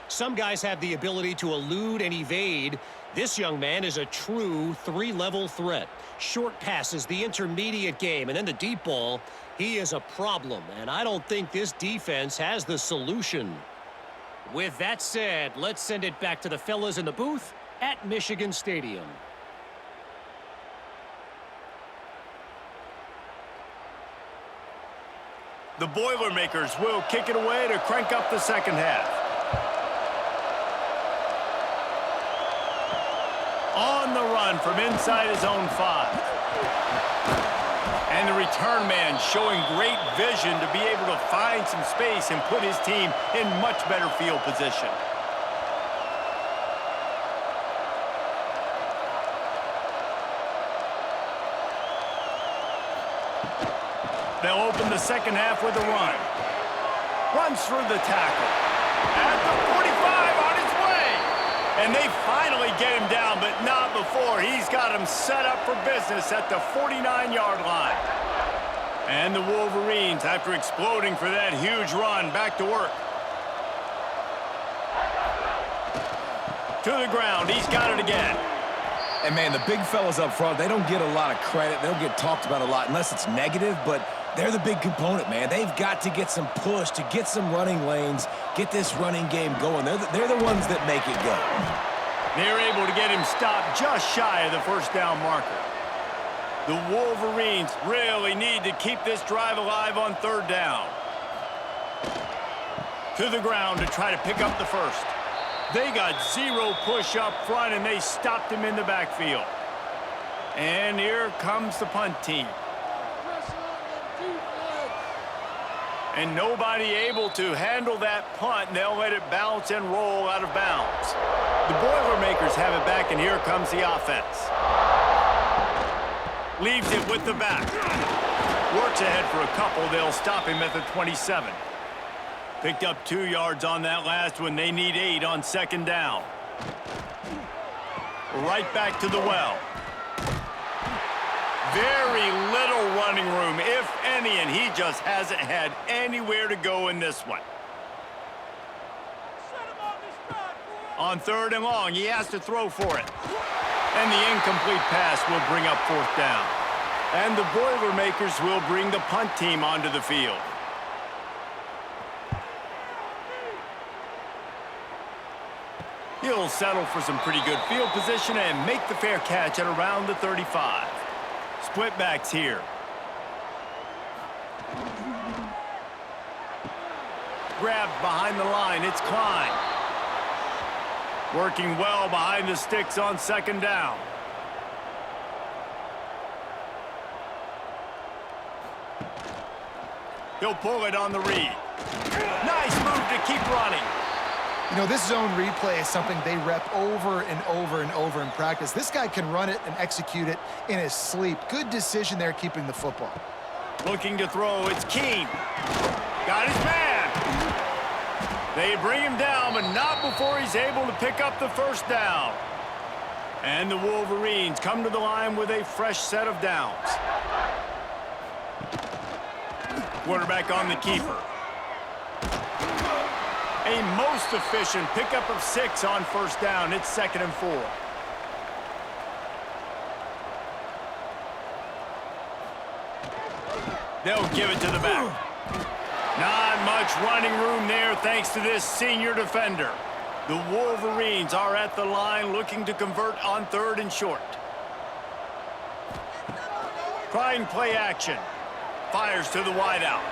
Some guys have the ability to elude and evade. This young man is a true 3-level threat. Short passes, the intermediate game, and then the deep ball. He is a problem, and I don't think this defense has the solution. With that said, let's send it back to the fellas in the booth at Michigan Stadium. The Boilermakers will kick it away to crank up the second half. On the run from inside his own 5. And the return man showing great vision to be able to find some space and put his team in much better field position. They'll open the second half with a run. Runs through the tackle. At the 45 on his way. And they finally get him down, but not before. He's got him set up for business at the 49-yard line. And the Wolverines, after exploding for that huge run, back to work. To the ground. He's got it again. And, man, the big fellas up front, they don't get a lot of credit. They don't get talked about a lot unless it's negative, but They're the big component, man. They've got to get some push, to get some running lanes, get this running game going. They're the ones that make it go. They're able to get him stopped just shy of the first down marker. The Wolverines really need to keep this drive alive on third down. To the ground to try to pick up the first. They got zero push up front, and they stopped him in the backfield. And here comes the punt team. And nobody able to handle that punt, and they'll let it bounce and roll out of bounds. The Boilermakers have it back, and here comes the offense. Leaves it with the back. Works ahead for a couple. They'll stop him at the 27. Picked up 2 yards on that last one. They need 8 on second down. Right back to the well. Very little running room, if any, and he just hasn't had anywhere to go in this one. On third and long, he has to throw for it. And the incomplete pass will bring up fourth down. And the Boilermakers will bring the punt team onto the field. He'll settle for some pretty good field position and make the fair catch at around the 35. Split backs here. Grabbed behind the line. It's Klein. Working well behind the sticks on second down. He'll pull it on the read. Nice move to keep running. You know, this zone replay is something they rep over and over and over in practice. This guy can run it and execute it in his sleep. Good decision there keeping the football. Looking to throw, it's Keene. Got his man. They bring him down, but not before he's able to pick up the first down. And the Wolverines come to the line with a fresh set of downs. Quarterback on the keeper. A most efficient pickup of 6 on first down. It's 2nd and 4. They'll give it to the back. Not much running room there thanks to this senior defender. The Wolverines are at the line looking to convert on 3rd and short. Trying play action. Fires to the wideout.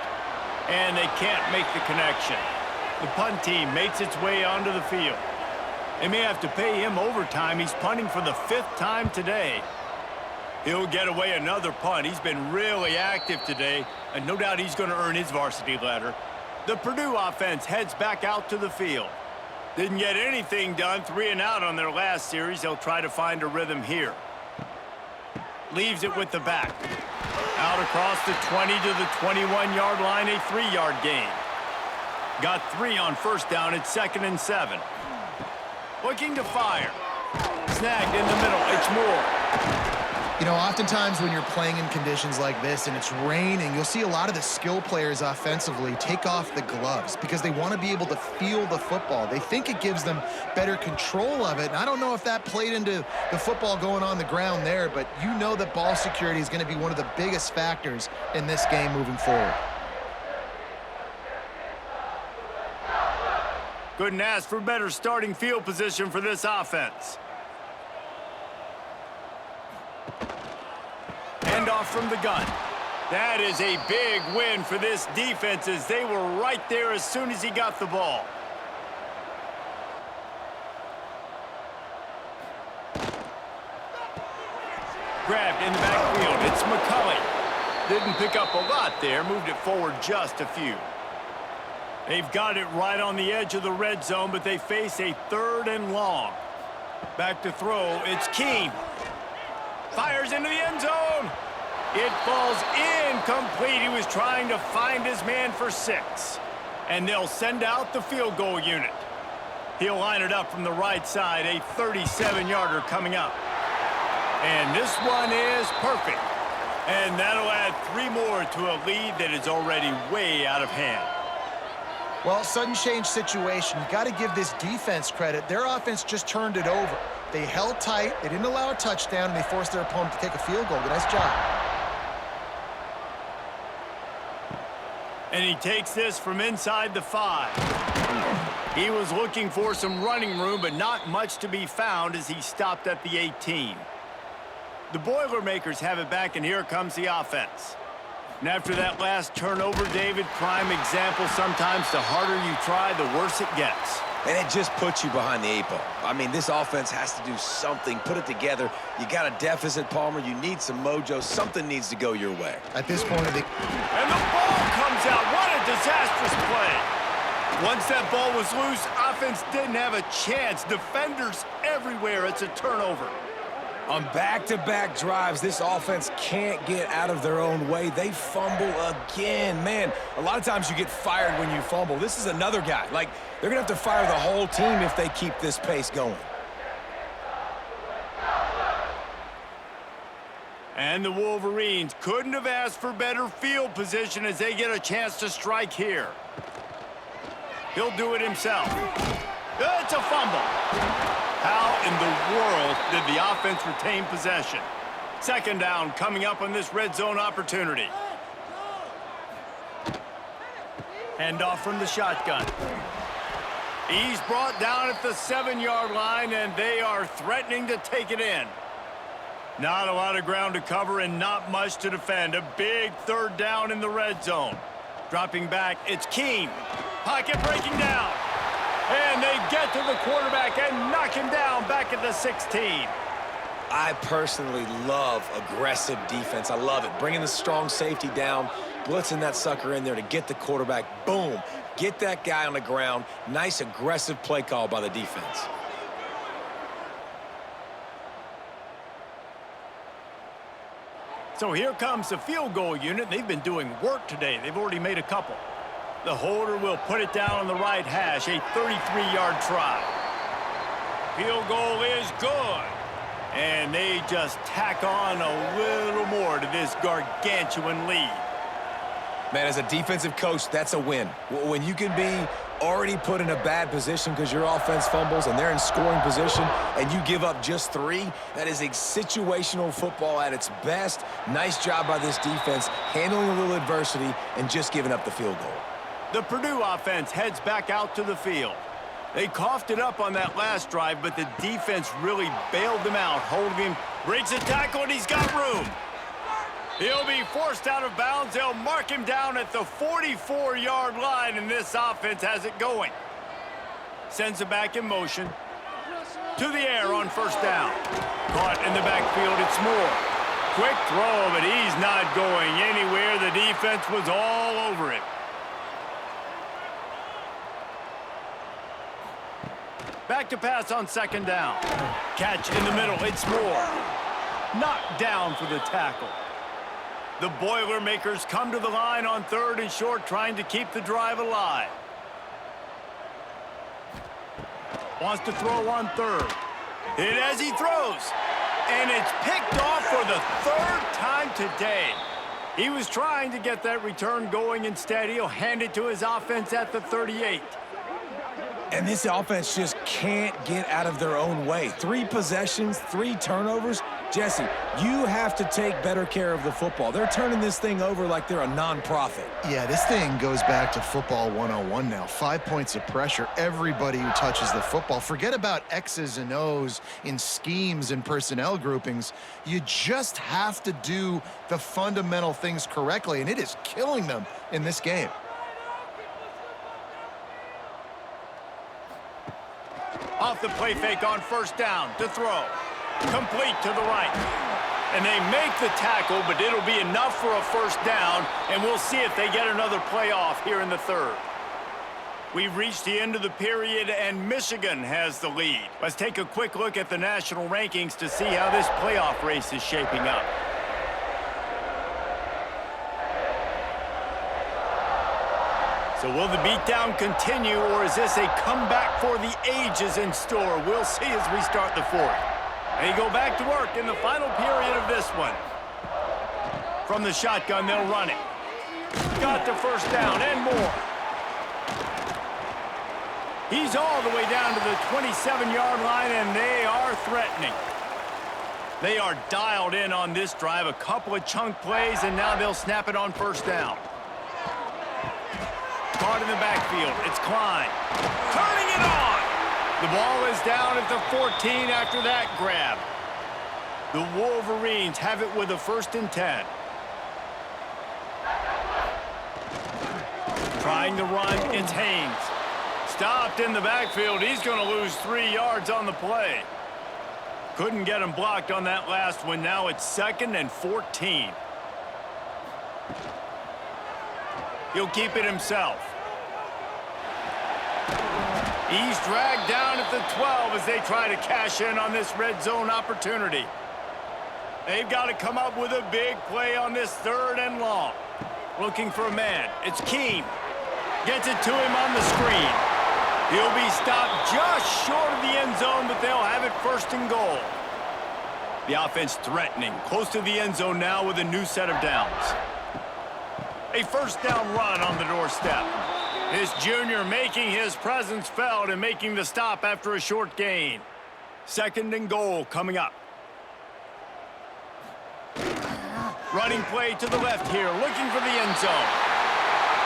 And they can't make the connection. The punt team makes its way onto the field. They may have to pay him overtime. He's punting for the 5th time today. He'll get away another punt. He's been really active today, and no doubt he's going to earn his varsity letter. The Purdue offense heads back out to the field. Didn't get anything done, 3 and out on their last series. They'll try to find a rhythm here. Leaves it with the back. Out across the 20 to the 21-yard line, a 3-yard gain. Got 3 on first down. It's 2nd and 7. Looking to fire. Snagged in the middle. It's Moore. You know, oftentimes when you're playing in conditions like this and it's raining, you'll see a lot of the skill players offensively take off the gloves because they want to be able to feel the football. They think it gives them better control of it. And I don't know if that played into the football going on the ground there, but you know that ball security is going to be one of the biggest factors in this game moving forward. Couldn't ask for better starting field position for this offense. Handoff from the gun. That is a big win for this defense as they were right there as soon as he got the ball. Grabbed in the backfield. It's McCulley. Didn't pick up a lot there. Moved it forward just a few. They've got it right on the edge of the red zone, but they face a 3rd and long. Back to throw. It's Keene. Fires into the end zone. It falls incomplete. He was trying to find his man for 6. And they'll send out the field goal unit. He'll line it up from the right side. A 37-yarder coming up. And this one is perfect. And that'll add 3 more to a lead that is already way out of hand. Well, sudden change situation. You got to give this defense credit. Their offense just turned it over. They held tight, they didn't allow a touchdown, and they forced their opponent to take a field goal. Nice job. And he takes this from inside the 5. He was looking for some running room, but not much to be found as he stopped at the 18. The Boilermakers have it back, and here comes the offense. And after that last turnover, David, prime example, sometimes the harder you try, the worse it gets. And it just puts you behind the 8 ball. I mean, this offense has to do something, put it together. You got a deficit, Palmer. You need some mojo. Something needs to go your way. At this point of the... And the ball comes out. What a disastrous play. Once that ball was loose, offense didn't have a chance. Defenders everywhere. It's a turnover. On back-to-back drives, this offense can't get out of their own way. They fumble again. Man, a lot of times you get fired when you fumble. This is another guy. Like, they're going to have to fire the whole team if they keep this pace going. And the Wolverines couldn't have asked for better field position as they get a chance to strike here. He'll do it himself. It's a fumble. How in the world did the offense retain possession? Second down coming up on this red zone opportunity. Handoff from the shotgun. He's brought down at the 7-yard line, and they are threatening to take it in. Not a lot of ground to cover and not much to defend. A big third down in the red zone. Dropping back, it's Keene. Pocket breaking down. And they get to the quarterback and knock him down back at the 16. I personally love aggressive defense. I love it. Bringing the strong safety down, blitzing that sucker in there to get the quarterback. Boom. Get that guy on the ground. Nice aggressive play call by the defense. So here comes the field goal unit. They've been doing work today. They've already made a couple. The holder will put it down on the right hash, a 33-yard try. Field goal is good. And they just tack on a little more to this gargantuan lead. Man, as a defensive coach, that's a win. When you can be already put in a bad position because your offense fumbles and they're in scoring position and you give up just 3, that is a situational football at its best. Nice job by this defense, handling a little adversity and just giving up the field goal. The Purdue offense heads back out to the field. They coughed it up on that last drive, but the defense really bailed them out, holding him, breaks a tackle, and he's got room. He'll be forced out of bounds. They'll mark him down at the 44-yard line, and this offense has it going. Sends it back in motion. To the air on first down. Caught in the backfield, it's Moore. Quick throw, but he's not going anywhere. The defense was all over it. Back to pass on second down. Catch in the middle, it's Moore. Knocked down for the tackle. The Boilermakers come to the line on 3rd and short, trying to keep the drive alive. Wants to throw on 3rd. Hit as he throws. And it's picked off for the 3rd time today. He was trying to get that return going. Instead, he'll hand it to his offense at the 38. And this offense just can't get out of their own way. 3 possessions, 3 turnovers. Jesse, you have to take better care of the football. They're turning this thing over like they're a nonprofit. Yeah, this thing goes back to football 101 now. 5 points of pressure. Everybody who touches the football. Forget about X's and O's in schemes and personnel groupings. You just have to do the fundamental things correctly, and it is killing them in this game. Off the play fake on first down to throw. Complete to the right. And they make the tackle, but it'll be enough for a first down, and we'll see if they get another playoff here in the 3rd. We've reached the end of the period, and Michigan has the lead. Let's take a quick look at the national rankings to see how this playoff race is shaping up. So will the beatdown continue, or is this a comeback for the ages in store? We'll see as we start the 4th. They go back to work in the final period of this one. From the shotgun, they'll run it. Got the first down and more. He's all the way down to the 27-yard line, and they are threatening. They are dialed in on this drive. A couple of chunk plays, and now they'll snap it on first down. caught in the backfield. It's Klein. Turning it on. The ball is down at the 14 after that grab. The Wolverines have it with a 1st and 10. Trying to run, it's Haynes. Stopped in the backfield. He's going to lose 3 yards on the play. Couldn't get him blocked on that last one. Now it's 2nd and 14. He'll keep it himself. He's dragged down at the 12 as they try to cash in on this red zone opportunity. They've got to come up with a big play on this 3rd and long. Looking for a man. It's Keene. Gets it to him on the screen. He'll be stopped just short of the end zone, but they'll have it 1st and goal. The offense threatening. Close to the end zone now with a new set of downs. A 1st down run on the doorstep. This junior making his presence felt and making the stop after a short gain. 2nd and goal coming up. Running play to the left here, looking for the end zone.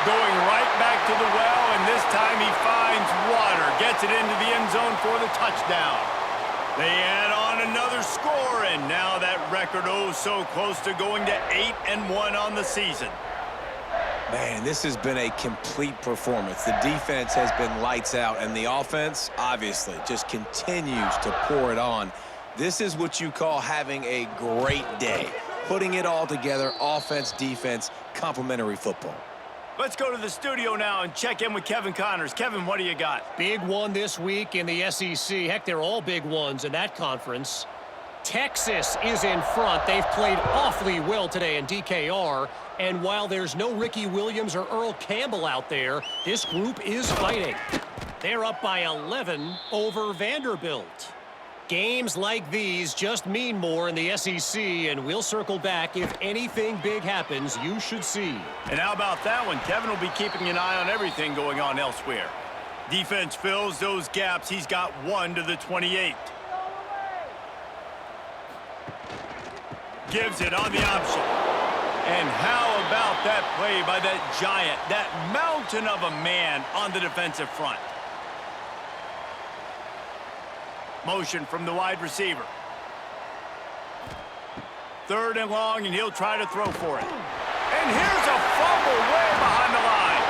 Going right back to the well, and this time he finds water. Gets it into the end zone for the touchdown. They add on another score, and now that record so close to going to 8-1 on the season. Man, this has been a complete performance. The defense has been lights out, and the offense, obviously, just continues to pour it on. This is what you call having a great day. Putting it all together, offense, defense, complementary football. Let's go to the studio now and check in with Kevin Connors. Kevin, what do you got? Big one this week in the SEC. Heck, they're all big ones in that conference. Texas is in front. They've played awfully well today in DKR. And while there's no Ricky Williams or Earl Campbell out there, this group is fighting. They're up by 11 over Vanderbilt. Games like these just mean more in the SEC, and we'll circle back if anything big happens you should see. And how about that one? Kevin will be keeping an eye on everything going on elsewhere. Defense fills those gaps. He's got 1 to the 28. Gives it on the option. And how about that play by that giant, that mountain of a man on the defensive front? Motion from the wide receiver. 3rd and long, and he'll try to throw for it. And here's a fumble way behind the line.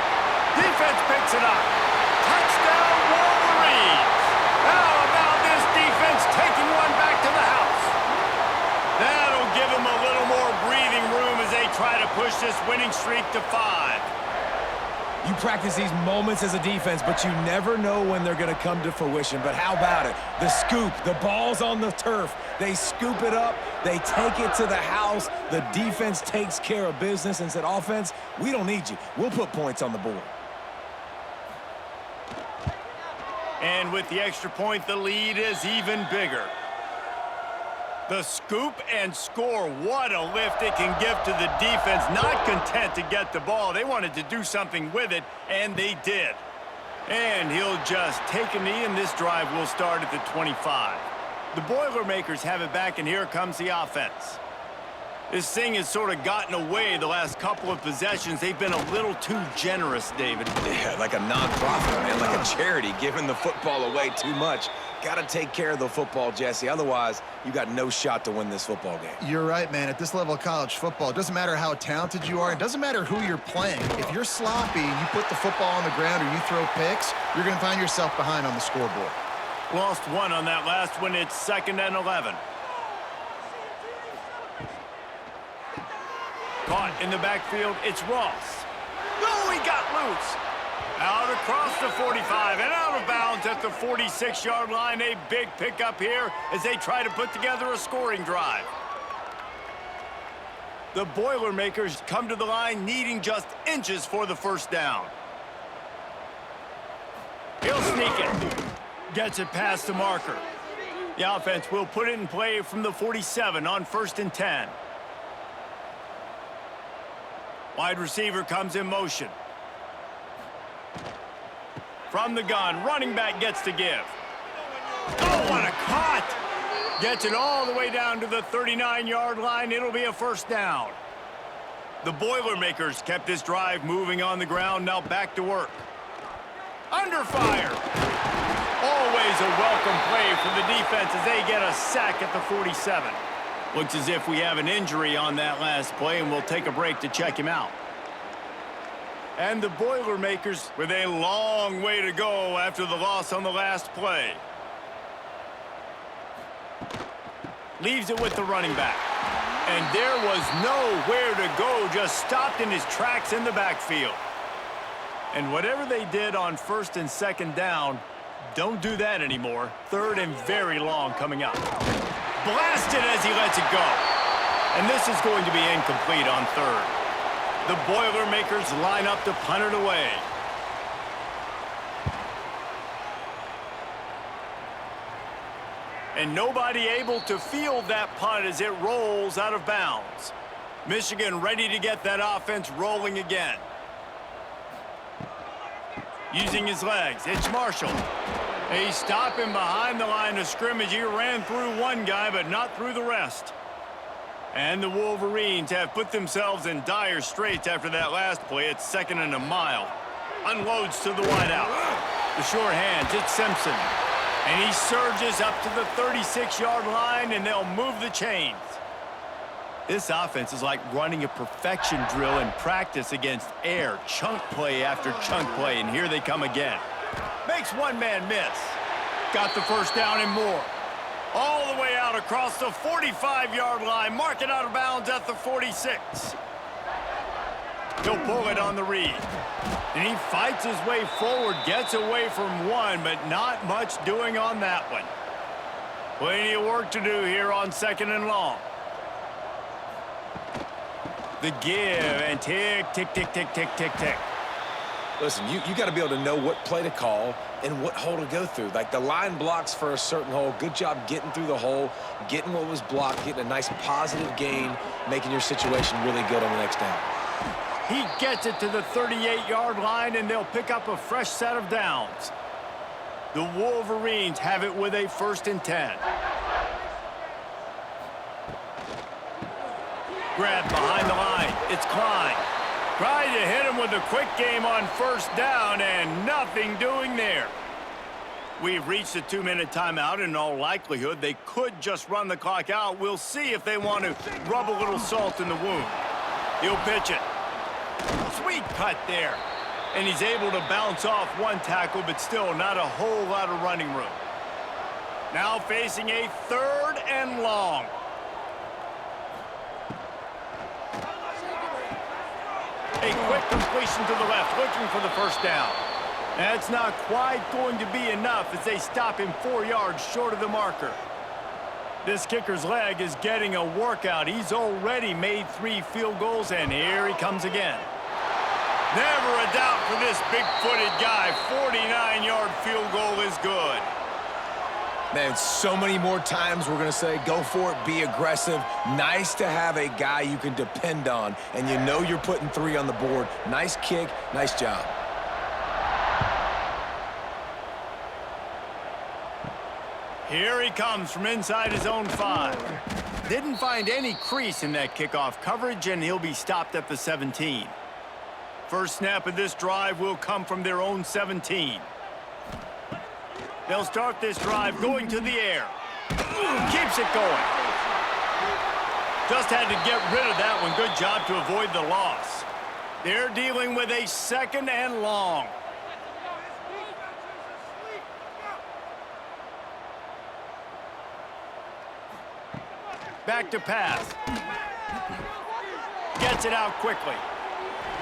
Defense picks it up. Touchdown, Wolverines. How about this defense taking one back to the house? That'll give them a little more breathing room as they try to push this winning streak to 5. You practice these moments as a defense, but you never know when they're going to come to fruition. But how about it? The scoop, the ball's on the turf. They scoop it up. They take it to the house. The defense takes care of business and said, offense, we don't need you. We'll put points on the board. And with the extra point, the lead is even bigger. The scoop and score, what a lift it can give to the defense. Not content to get the ball. They wanted to do something with it, and they did. And he'll just take a knee, and this drive will start at the 25. The Boilermakers have it back, and here comes the offense. This thing has sort of gotten away the last couple of possessions. They've been a little too generous, David. Yeah, like a nonprofit, man, like a charity, giving the football away too much. Got to take care of the football, Jesse. Otherwise, you got no shot to win this football game. You're right, man. At this level of college football, it doesn't matter how talented you are. It doesn't matter who you're playing. If you're sloppy and you put the football on the ground or you throw picks, you're going to find yourself behind on the scoreboard. Lost 1 on that last one. It's 2nd and 11. Caught in the backfield, it's Ross. No, he got loose. Out across the 45 and out of bounds at the 46-yard line. A big pickup here as they try to put together a scoring drive. The Boilermakers come to the line needing just inches for the 1st down. He'll sneak it. Gets it past the marker. The offense will put it in play from the 47 on 1st and 10. Wide receiver comes in motion. From the gun, running back gets to give. Oh, what a cut! Gets it all the way down to the 39-yard line. It'll be a 1st down. The Boilermakers kept this drive moving on the ground, now back to work. Under fire. Always a welcome play for the defense as they get a sack at the 47. Looks as if we have an injury on that last play, and we'll take a break to check him out. And the Boilermakers with a long way to go after the loss on the last play. Leaves it with the running back. And there was nowhere to go, just stopped in his tracks in the backfield. And whatever they did on 1st and 2nd down, don't do that anymore. 3rd and very long coming up. Blasted as he lets it go. And this is going to be incomplete on 3rd. The Boilermakers line up to punt it away. And nobody able to field that punt as it rolls out of bounds. Michigan ready to get that offense rolling again. Using his legs, it's Marshall. They stop him behind the line of scrimmage. He ran through one guy, but not through the rest. And the Wolverines have put themselves in dire straits after that last play. It's 2nd and a mile. Unloads to the wideout. The short hands, it's Simpson. And he surges up to the 36-yard line, and they'll move the chains. This offense is like running a perfection drill in practice against air. Chunk play after chunk play, and here they come again. Makes one man miss. Got the 1st down and more. All the way out across the 45-yard line. Mark it out of bounds at the 46. He'll pull it on the read. And he fights his way forward, gets away from one, but not much doing on that one. Plenty of work to do here on 2nd and long. The give, and tick, tick, tick, tick, tick, tick, tick. Listen, you got to be able to know what play to call and what hole to go through. Like, the line blocks for a certain hole. Good job getting through the hole, getting what was blocked, getting a nice positive gain, making your situation really good on the next down. He gets it to the 38-yard line, and they'll pick up a fresh set of downs. The Wolverines have it with a 1st and 10. Grab behind the line. It's Klein. Trying to hit him with a quick game on 1st down, and nothing doing there. We've reached a 2-minute timeout, and in all likelihood, they could just run the clock out. We'll see if they want to rub a little salt in the wound. He'll pitch it. Sweet cut there. And he's able to bounce off one tackle, but still not a whole lot of running room. Now facing a 3rd and long. A quick completion to the left, looking for the 1st down. That's not quite going to be enough as they stop him 4 yards short of the marker. This kicker's leg is getting a workout. He's already made 3 field goals, and here he comes again. Never a doubt for this big-footed guy. 49-yard field goal is good. Man, so many more times we're going to say, go for it, be aggressive. Nice to have a guy you can depend on, and you know you're putting 3 on the board. Nice kick, nice job. Here he comes from inside his own 5. Didn't find any crease in that kickoff coverage, and he'll be stopped at the 17. First snap of this drive will come from their own 17. They'll start this drive going to the air. Keeps it going. Just had to get rid of that one. Good job to avoid the loss. They're dealing with a 2nd and long. Back to pass. Gets it out quickly.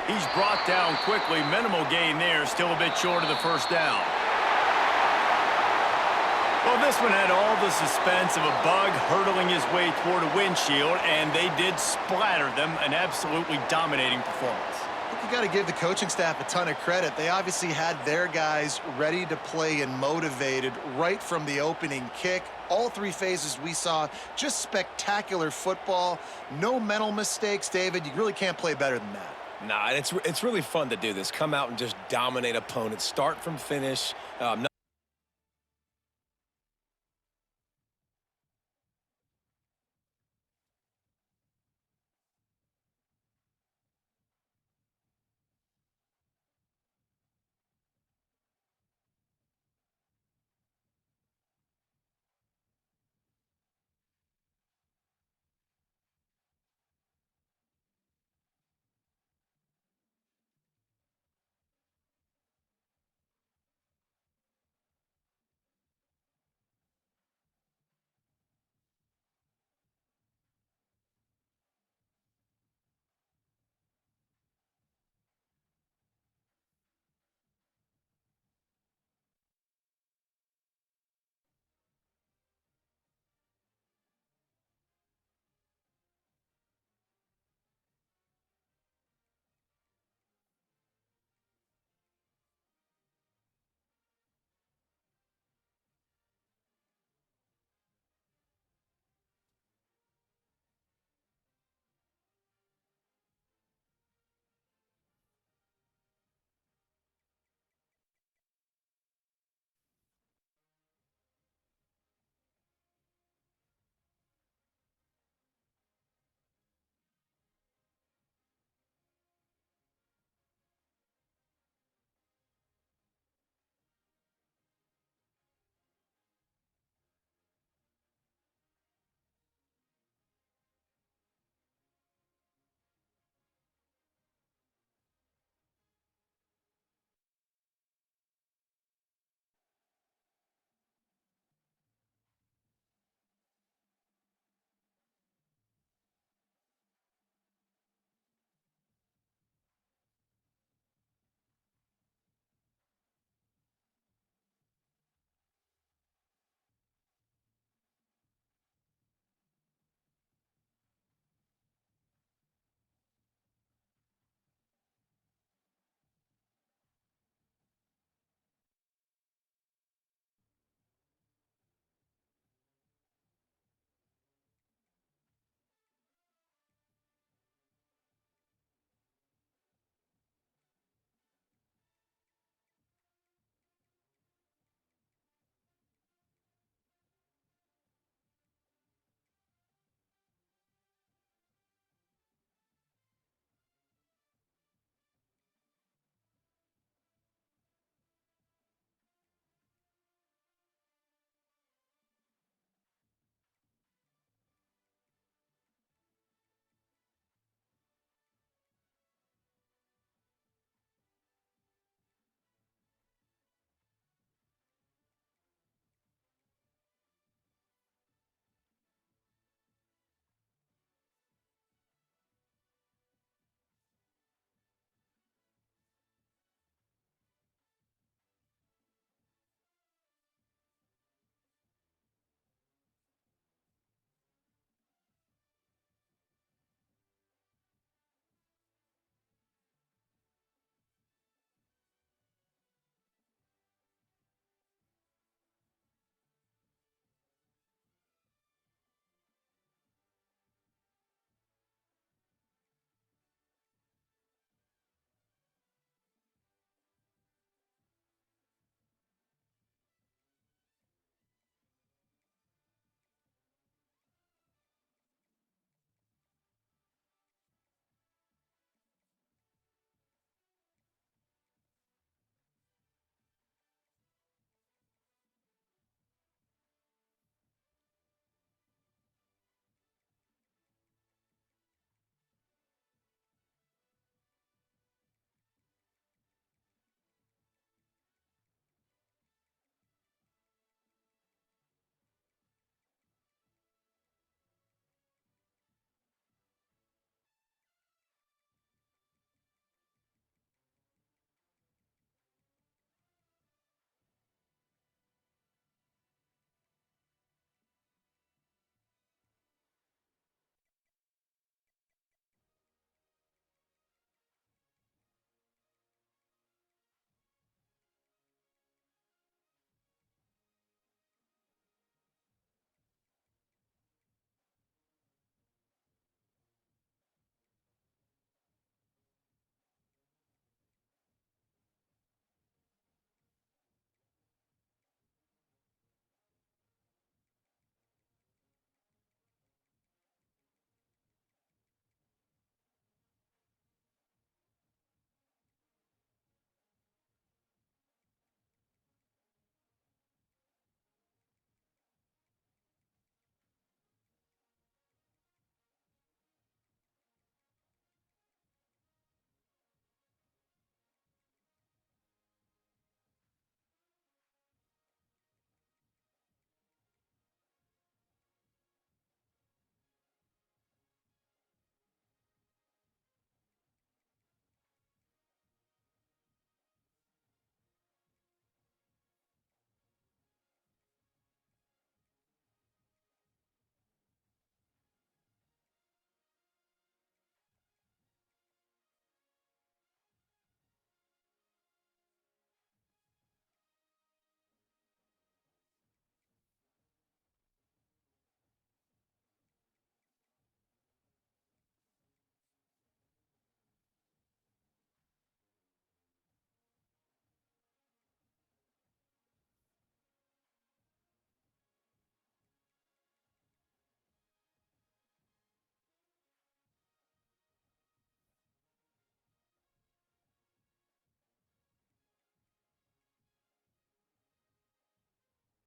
He's brought down quickly. Minimal gain there. Still a bit short of the 1st down. Well, this one had all the suspense of a bug hurtling his way toward a windshield, and they did splatter them. An absolutely dominating performance. I think you got to give the coaching staff a ton of credit. They obviously had their guys ready to play and motivated right from the opening kick. All 3 phases we saw, just spectacular football. No mental mistakes, David. You really can't play better than that. Nah, it's really fun to do this. Come out and just dominate opponents, start from finish.